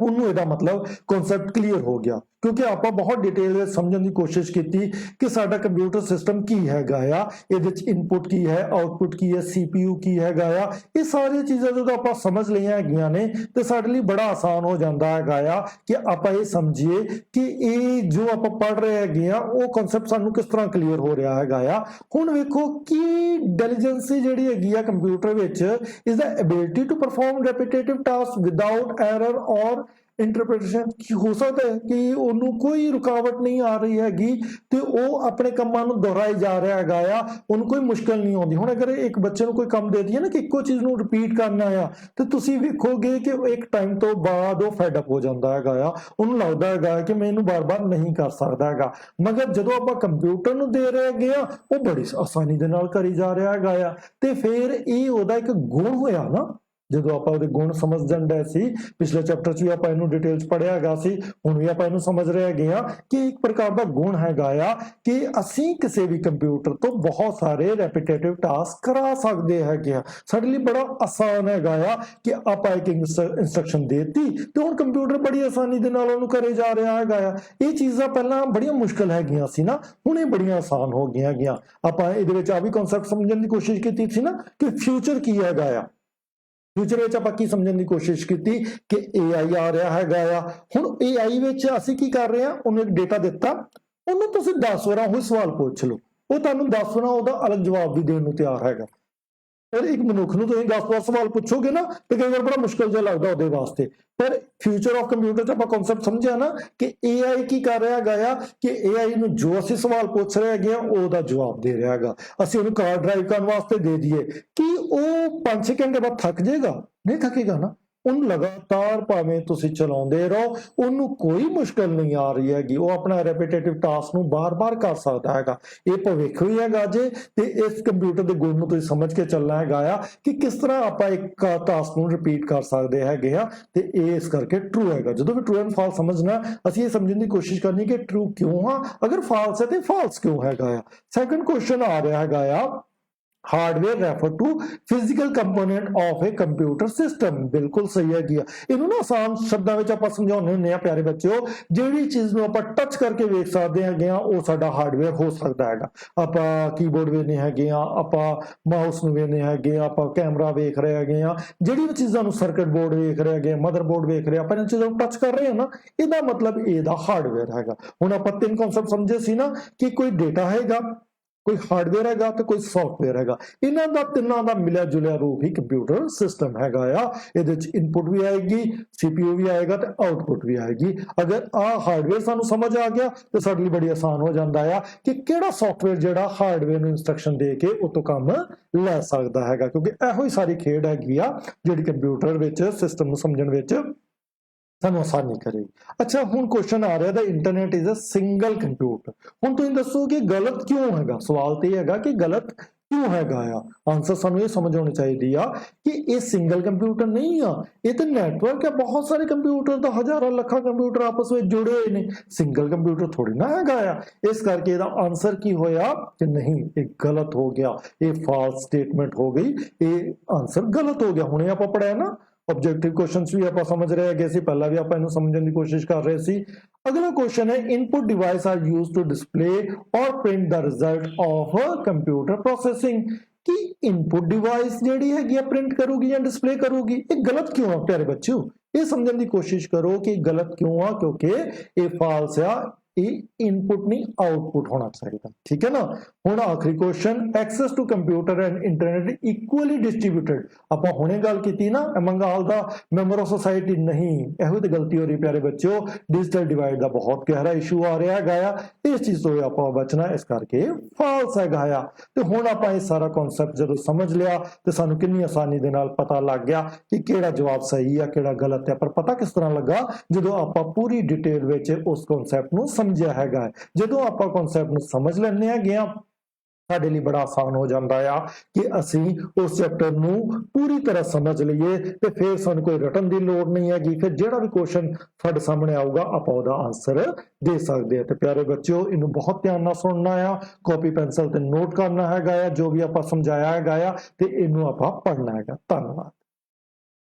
ਉਹਨੂੰ ਇਹਦਾ ਮਤਲਬ ਕਨਸੈਪਟ ਕਲੀਅਰ ਹੋ ਗਿਆ, ਕਿਉਂਕਿ ਆਪਾਂ ਬਹੁਤ ਡਿਟੇਲ ਵਿੱਚ ਸਮਝਣ ਦੀ ਕੋਸ਼ਿਸ਼ ਕੀਤੀ ਕਿ ਸਾਡਾ ਕੰਪਿਊਟਰ ਸਿਸਟਮ ਕੀ ਹੈਗਾ ਆ, ਇਹਦੇ ਚ ਇਨਪੁਟ ਕੀ ਹੈ, ਆਊਟਪੁੱਟ ਕੀ ਹੈ, CPU ਕੀ ਹੈਗਾ ਆ। ਇਹ ਸਾਰੀਆਂ ਚੀਜ਼ਾਂ ਜਦੋਂ ਆਪਾਂ ਸਮਝ ਲਈਆਂ ਹੈਗੀਆਂ ਨੇ ਤੇ ਸਾਡੇ ਲਈ ਬੜਾ ਆਸਾਨ ਹੋ ਜਾਂਦਾ ਹੈਗਾ ਆ ਕਿ ਆਪਾਂ ਇਹ ਸਮਝੀਏ ਕਿ ਇਹ ਜੋ ਆਪਾਂ ਪੜ੍ਹ ਰਹੇ ਹੈਗੇ ਆ ਉਹ ਕਨਸੈਪਟ ਸਾਨੂੰ ਕਿਸ ਤਰ੍ਹਾਂ ਕਲੀਅਰ ਹੋ ਰਿਹਾ ਹੈਗਾ ਆ। ਹੁਣ ਵੇਖੋ ਕਿ ਇੰਟੈਲੀਜੈਂਸੀ ਜਿਹੜੀ ਹੈਗੀ ਆ ਕੰਪਿਊਟਰ ਵਿੱਚ is the ability to perform repetitive task without error or interpretation. ਕੀ ਹੋ ਸਕਦਾ ਹੈ ਕਿ ਉਹਨੂੰ ਕੋਈ ਰੁਕਾਵਟ ਨਹੀਂ ਆ ਰਹੀ ਹੈਗੀ ਤੇ ਉਹ ਆਪਣੇ ਕੰਮਾਂ ਨੂੰ ਦੁਹਰਾਈ ਜਾ ਰਿਹਾ ਹੈਗਾ ਆ, ਉਹਨੂੰ ਕੋਈ ਮੁਸ਼ਕਲ ਨਹੀਂ ਆਉਂਦੀ। ਹੁਣ ਅਗਰ ਇੱਕ ਬੱਚੇ ਨੂੰ ਕੋਈ ਕੰਮ ਦੇ ਦਈਏ ਨਾ ਕਿ ਇੱਕੋ ਚੀਜ਼ ਨੂੰ ਰਿਪੀਟ ਕਰਨਾ ਆ, ਤੇ ਤੁਸੀਂ ਵੇਖੋਗੇ ਕਿ ਇੱਕ ਟਾਈਮ ਤੋਂ ਬਾਅਦ ਉਹ ਫੈਡ ਅਪ ਹੋ ਜਾਂਦਾ ਹੈਗਾ ਆ, ਉਹਨੂੰ ਲੱਗਦਾ ਹੈਗਾ ਕਿ ਮੈਂ ਇਹਨੂੰ ਬਾਰ-ਬਾਰ ਨਹੀਂ ਕਰ ਸਕਦਾ ਹੈਗਾ। ਮਗਰ ਜਦੋਂ ਆਪਾਂ ਕੰਪਿਊਟਰ ਨੂੰ ਦੇ ਰਹੇ ਹੈਗੇ ਆ, ਉਹ ਬੜੀ ਆਸਾਨੀ ਦੇ ਨਾਲ ਕਰੀ ਜਾ ਰਿਹਾ ਹੈਗਾ ਆ। ਤੇ ਫਿਰ ਇਹ ਉਹਦਾ ਇੱਕ ਗੁਣ ਹੋਇਆ ਨਾ। ਜਦੋਂ ਆਪਾਂ ਉਹਦੇ ਗੁਣ ਸਮਝ ਜਾਂਦੇ ਸੀ, ਪਿਛਲੇ ਚੈਪਟਰ 'ਚ ਵੀ ਆਪਾਂ ਇਹਨੂੰ ਡਿਟੇਲ 'ਚ ਪੜ੍ਹਿਆ ਹੈਗਾ ਸੀ, ਹੁਣ ਵੀ ਆਪਾਂ ਇਹਨੂੰ ਸਮਝ ਰਹੇ ਹੈਗੇ ਆ ਕਿ ਇੱਕ ਪ੍ਰਕਾਰ ਦਾ ਗੁਣ ਹੈਗਾ ਆ ਕਿ ਅਸੀਂ ਕਿਸੇ ਵੀ ਕੰਪਿਊਟਰ ਤੋਂ ਬਹੁਤ ਸਾਰੇ ਰੈਪੀਟੇਟਿਵ ਟਾਸਕ ਕਰਾ ਸਕਦੇ ਹੈਗੇ ਆ। ਸਾਡੇ ਲਈ ਬੜਾ ਆਸਾਨ ਹੈਗਾ ਆ ਕਿ ਆਪਾਂ ਇੱਕ ਇੰਸਟਰਕਸ਼ਨ ਦੇਤੀ ਤੇ ਹੁਣ ਕੰਪਿਊਟਰ ਬੜੀ ਆਸਾਨੀ ਦੇ ਨਾਲ ਉਹਨੂੰ ਕਰੇ ਜਾ ਰਿਹਾ ਹੈਗਾ ਆ। ਇਹ ਚੀਜ਼ਾਂ ਪਹਿਲਾਂ ਬੜੀਆਂ ਮੁਸ਼ਕਲ ਹੈਗੀਆਂ ਸੀ ਨਾ, ਹੁਣ ਇਹ ਬੜੀਆਂ ਆਸਾਨ ਹੋ ਗਈਆਂ ਹੈਗੀਆਂ। ਆਪਾਂ ਇਹਦੇ ਵਿੱਚ ਆ ਵੀ ਕਨਸੈਪਟ ਸਮਝਣ ਦੀ ਕੋਸ਼ਿਸ਼ ਕੀਤੀ ਸੀ ਨਾ ਕਿ ਫਿਊਚਰ ਕੀ ਹੈਗਾ ਆ। ਫਿਊਚਰ ਵਿੱਚ ਆਪਾਂ ਕੀ ਸਮਝਣ ਦੀ ਕੋਸ਼ਿਸ਼ ਕੀਤੀ ਕਿ AI ਆ ਰਿਹਾ ਹੈਗਾ ਆ। ਹੁਣ AI ਵਿੱਚ ਅਸੀਂ ਕੀ ਕਰ ਰਹੇ ਹਾਂ, ਉਹਨੂੰ ਇੱਕ ਡੇਟਾ ਦਿੱਤਾ, ਉਹਨੂੰ ਤੁਸੀਂ 10 ਵਾਰਾਂ ਉਹੀ ਸਵਾਲ ਪੁੱਛ ਲਓ, ਉਹ ਤੁਹਾਨੂੰ 10 ਵਾਰਾਂ ਉਹਦਾ ਅਲੱਗ ਜਵਾਬ ਵੀ ਦੇਣ ਨੂੰ ਤਿਆਰ ਹੈਗਾ। ਪਰ ਇੱਕ ਮਨੁੱਖ ਨੂੰ ਤੁਸੀਂ 10 ਵਾਰ ਸਵਾਲ ਪੁੱਛੋਗੇ ਨਾ ਤੇ ਕਈ ਵਾਰ ਬੜਾ ਮੁਸ਼ਕਲ ਜਿਹਾ ਲੱਗਦਾ ਉਹਦੇ ਵਾਸਤੇ। ਪਰ ਫਿਊਚਰ ਆਫ ਕੰਪਿਊਟਰ 'ਚ ਆਪਾਂ ਕਨਸੈਪਟ ਸਮਝਿਆ ਨਾ ਕਿ AI ਕੀ ਕਰ ਰਿਹਾ ਹੈਗਾ ਆ ਕਿ AI ਨੂੰ ਜੋ ਅਸੀਂ ਸਵਾਲ ਪੁੱਛ ਰਹੇ ਹੈਗੇ ਆ ਉਹਦਾ ਜਵਾਬ ਦੇ ਰਿਹਾ ਹੈਗਾ। ਅਸੀਂ ਉਹਨੂੰ ਕਾਰ ਡਰਾਈਵ ਕਰਨ ਵਾਸਤੇ ਦੇ ਦਈਏ ਕਿ ਉਹ 5-6 ਘੰਟੇ ਬਾਅਦ ਥੱਕ ਜਾਏਗਾ? ਨਹੀਂ ਥੱਕੇਗਾ ਨਾ। ਉਹਨੂੰ ਲਗਾਤਾਰ ਭਾਵੇਂ ਤੁਸੀਂ ਚਲਾਉਂਦੇ ਰਹੋ, ਉਹਨੂੰ ਕੋਈ ਮੁਸ਼ਕਲ ਨਹੀਂ ਆ ਰਹੀ ਹੈਗੀ, ਉਹ ਆਪਣਾ ਰੈਪੀਟੇਟਿਵ ਟਾਸਕ ਨੂੰ ਬਾਰ-ਬਾਰ ਕਰ ਸਕਦਾ ਹੈਗਾ। ਇਹ ਭਵਿੱਖ ਵੀ ਹੈਗਾ ਜੇ, ਤੇ ਇਸ ਕੰਪਿਊਟਰ ਦੇ ਗੁਣ ਨੂੰ ਤੁਸੀਂ ਸਮਝ ਕੇ ਚੱਲਣਾ ਹੈਗਾ ਆ ਕਿ ਕਿਸ ਤਰ੍ਹਾਂ ਆਪਾਂ ਇੱਕ ਟਾਸਕ ਨੂੰ ਰਿਪੀਟ ਕਰ ਸਕਦੇ ਹੈਗੇ ਆ। ਤੇ ਇਹ ਇਸ ਕਰਕੇ ਟਰੂ ਹੈਗਾ। ਜਦੋਂ ਵੀ ਟਰੂ ਐਂਡ ਫਾਲਸ ਸਮਝਣਾ, ਅਸੀਂ ਇਹ ਸਮਝਣ ਦੀ ਕੋਸ਼ਿਸ਼ ਕਰਨੀ ਕਿ ਟਰੂ ਕਿਉਂ ਆ, ਅਗਰ ਫਾਲਸ ਹੈ ਤੇ ਫਾਲਸ ਕਿਉਂ ਹੈਗਾ ਆ। ਸੈਕੰਡ ਕੁਐਸਚਨ ਆ ਰਿਹਾ ਹੈਗਾ ਆ, hardware refer to physical component of a computer system. ਬਿਲਕੁਲ ਸਹੀ ਹੈਗੀ ਆ। ਇਹਨੂੰ ਨਾ ਆਸਾਨ ਸ਼ਬਦਾਂ ਵਿੱਚ ਆਪਾਂ ਸਮਝਾਉਂਦੇ ਹੁੰਦੇ ਆ ਪਿਆਰੇ ਬੱਚਿਓ, ਜਿਹੜੀ ਚੀਜ਼ ਨੂੰ ਆਪਾਂ ਟੱਚ ਕਰਕੇ ਵੇਖ ਸਕਦੇ ਹੈਗੇ ਆ ਉਹ ਸਾਡਾ ਹਾਰਡਵੇਅਰ ਹੋ ਸਕਦਾ ਹੈਗਾ। ਆਪਾਂ ਕੀਬੋਰਡ ਵੇਖਦੇ ਹੈਗੇ ਆ, ਆਪਾਂ ਮਾਊਸ ਨੂੰ ਵੇਖਦੇ ਹੈਗੇ ਆ, ਆਪਾਂ ਕੈਮਰਾ ਵੇਖ ਰਹੇ ਹੈਗੇ ਆ, ਜਿਹੜੀ ਵੀ ਚੀਜ਼ਾਂ ਨੂੰ ਸਰਕਟ ਬੋਰਡ ਵੇਖ ਰਹੇ ਹੈਗੇ, ਮਦਰਬੋਰਡ ਵੇਖ ਰਹੇ, ਆਪਾਂ ਇਹਨਾਂ ਚੀਜ਼ਾਂ ਨੂੰ ਟੱਚ ਕਰ ਰਹੇ ਹਾਂ ਨਾ, ਇਹਦਾ ਮਤਲਬ ਇਹਦਾ ਹਾਰਡਵੇਅਰ ਹੈਗਾ। ਹੁਣ ਆਪਾਂ 3 ਕਨਸੈਪਟ ਸਮਝੇ ਸੀ ਨਾ ਕਿ ਕੋਈ ਡੇਟਾ ਹੈਗਾ, ਕੋਈ ਹਾਰਡਵੇਅਰ ਹੈਗਾ ਤੇ ਕੋਈ ਸੌਫਟਵੇਅਰ ਹੈਗਾ। ਇਹਨਾਂ ਦਾ ਤਿੰਨਾਂ ਦਾ ਮਿਲਿਆ ਜੁਲਿਆ ਰੂਪ ਹੀ ਕੰਪਿਊਟਰ ਸਿਸਟਮ ਹੈਗਾ ਆ। ਇਹਦੇ ਵਿੱਚ ਇਨਪੁਟ ਵੀ ਆਏਗੀ, CPU ਵੀ ਆਏਗਾ ਤੇ ਆਊਟਪੁੱਟ ਵੀ ਆਏਗੀ। ਅਗਰ ਆਹ ਹਾਰਡਵੇਅਰ ਸਾਨੂੰ ਸਮਝ ਆ ਗਿਆ ਤੇ ਸਾਡੇ ਲਈ ਬੜੀ ਆਸਾਨ ਹੋ ਜਾਂਦਾ ਆ ਕਿ ਕਿਹੜਾ ਸੌਫਟਵੇਅਰ ਜਿਹੜਾ ਹਾਰਡਵੇਅਰ ਨੂੰ ਇੰਸਟਰਕਸ਼ਨ ਦੇ ਕੇ ਉਹ ਤੋਂ ਕੰਮ ਲੈ ਸਕਦਾ ਹੈਗਾ, ਕਿਉਂਕਿ ਇਹੋ ਹੀ ਸਾਰੀ ਖੇਡ ਹੈਗੀ ਆ ਜਿਹੜੀ ਕੰਪਿਊਟਰ ਵਿੱਚ ਸਿਸਟਮ ਨੂੰ ਸਮਝਣ ਵਿੱਚ ਸਾਨੂੰ ਆਸਾਨੀ ਕਰੇਗੀ। ਅੱਛਾ, ਹੁਣ ਕੁਐਸਚਨ ਆ ਰਿਹਾ, the internet is a single computer. ਹੁਣ ਤੁਸੀਂ ਦੱਸੋ ਕਿ ਗਲਤ ਕਿਉਂ ਹੈਗਾ? ਸਵਾਲ ਤੇ ਇਹ ਹੈਗਾ ਕਿ ਗਲਤ ਕਿਉਂ ਹੈਗਾ ਆ। ਆਨਸਰ ਸਾਨੂੰ ਇਹ ਸਮਝ ਆਉਣੀ ਚਾਹੀਦੀ ਆ ਕਿ ਇਹ ਸਿੰਗਲ ਕੰਪਿਊਟਰ ਨਹੀਂ ਆ, ਇਹ ਤਾਂ ਨੈਟਵਰਕ ਹੈ। ਬਹੁਤ ਸਾਰੇ ਕੰਪਿਊਟਰ ਤਾਂ ਹਜ਼ਾਰਾਂ ਲੱਖਾਂ ਕੰਪਿਊਟਰ ਆਪਸ ਵਿੱਚ ਜੁੜੇ ਹੋਏ ਨੇ, ਸਿੰਗਲ ਕੰਪਿਊਟਰ ਥੋੜੀ ਨਾ ਹੈਗਾ ਆ। ਇਸ ਕਰਕੇ ਇਹਦਾ ਆਨਸਰ ਕੀ ਹੋਇਆ ਕਿ ਨਹੀਂ, ਇਹ ਗਲਤ ਹੋ ਗਿਆ, ਇਹ ਫਾਲਸ ਸਟੇਟਮੈਂਟ ਹੋ ਗਈ, ਇਹ ਆਨਸਰ ਗਲਤ ਹੋ ਗਿਆ। ਹੁਣੇ ਆਪਾਂ ਪੜਿਆ ਨਾ ऑब्जेक्टिव क्वेश्चंस भी आप समझ रहे हैं सी, पहला भी आप समझने की कोशिश कर रहे सी। अगला क्वेश्चन है, input device are used to display or print the result of computer processing. कि इनपुट डिवाइस जेडी है प्रिंट करूगी या डिस्प्ले करूगी, ये गलत क्यों है प्यारे बच्चों? ਇਹ ਸਮਝਣ ਦੀ ਕੋਸ਼ਿਸ਼ ਕਰੋ ਕਿ ਗਲਤ ਕਿਉਂ ਆ, ਕਿਉਂਕਿ ਇਹ ਫਾਲਸ ਆ, ਇਹ ਇਨਪੁਟ ਨਹੀਂ ਆउटपुट ਹੋਣਾ ਚਾਹੀਦਾ। ठीक है ना। ਹੁਣ ਆਖਰੀ question, access to computer and internet equally distributed. ਆਪਾਂ ਹੁਣੇ ਗੱਲ ਕੀਤੀ ਨਾ among all the member of society, नहीं ਇਹੋ ਤੇ ਗਲਤੀ ਹੋ ਰਹੀ ਪਿਆਰੇ ਬੱਚਿਓ। ਡਿਜੀਟਲ ਡਿਵਾਈਡ ਦਾ ਬਹੁਤ ਗਹਿਰਾ ਇਸ਼ੂ ਆ ਰਿਹਾ ਹੈਗਾ ਆ, ਇਸ ਚੀਜ਼ ਤੋਂ ਆਪਾਂ ਬਚਣਾ, ਇਸ ਕਰਕੇ ਫਾਲਸ ਹੈਗਾ ਆ। ਤੇ ਹੁਣ ਆਪਾਂ ਇਹ ਸਾਰਾ ਕਨਸੈਪਟ ਜਦੋਂ ਸਮਝ ਲਿਆ ਤੇ ਸਾਨੂੰ ਕਿੰਨੀ ਆਸਾਨੀ ਦੇ ਨਾਲ ਪਤਾ ਲੱਗ ਗਿਆ ਕਿ ਕਿਹੜਾ ਜਵਾਬ ਸਹੀ ਆ ਕਿਹੜਾ ਗਲਤ ਹੈ। ਪਰ ਪਤਾ ਕਿਸ ਤਰ੍ਹਾਂ ਲੱਗਾ, ਜਦੋਂ ਆਪਾਂ ਪੂਰੀ ਡਿਟੇਲ ਵਿੱਚ ਉਸ ਕਨਸੈਪਟ ਨੂੰ ਸਮਝਿਆ ਹੈਗਾ। ਜਦੋਂ ਆਪਾਂ ਕਨਸੈਪਟ ਨੂੰ ਸਮਝ ਲੈਂਦੇ ਹੈਗੇ ਆ, ਸਾਡੇ ਲਈ ਬੜਾ ਆਸਾਨ ਹੋ ਜਾਂਦਾ ਆ ਕਿ ਅਸੀਂ ਉਸ ਚੈਪਟਰ ਨੂੰ ਪੂਰੀ ਤਰ੍ਹਾਂ ਸਮਝ ਲਈਏ ਤੇ ਫਿਰ ਸਾਨੂੰ ਕੋਈ ਰਟਨ ਦੀ ਲੋੜ ਨਹੀਂ ਹੈਗੀ। ਫਿਰ ਜਿਹੜਾ ਵੀ ਕੁਐਸਚਨ ਸਾਡੇ ਸਾਹਮਣੇ ਆਊਗਾ ਆਪਾਂ ਉਹਦਾ ਆਨਸਰ ਦੇ ਸਕਦੇ ਆ। ਤੇ ਪਿਆਰੇ ਬੱਚਿਓ, ਇਹਨੂੰ ਬਹੁਤ ਧਿਆਨ ਨਾਲ ਸੁਣਨਾ ਆ, ਕਾਪੀ ਪੈਨਸਲ ਤੇ ਨੋਟ ਕਰਨਾ ਹੈਗਾ ਆ ਜੋ ਵੀ ਆਪਾਂ ਸਮਝਾਇਆ ਹੈਗਾ ਆ, ਤੇ ਇਹਨੂੰ ਆਪਾਂ ਪੜ੍ਹਨਾ ਹੈਗਾ। ਧੰਨਵਾਦ।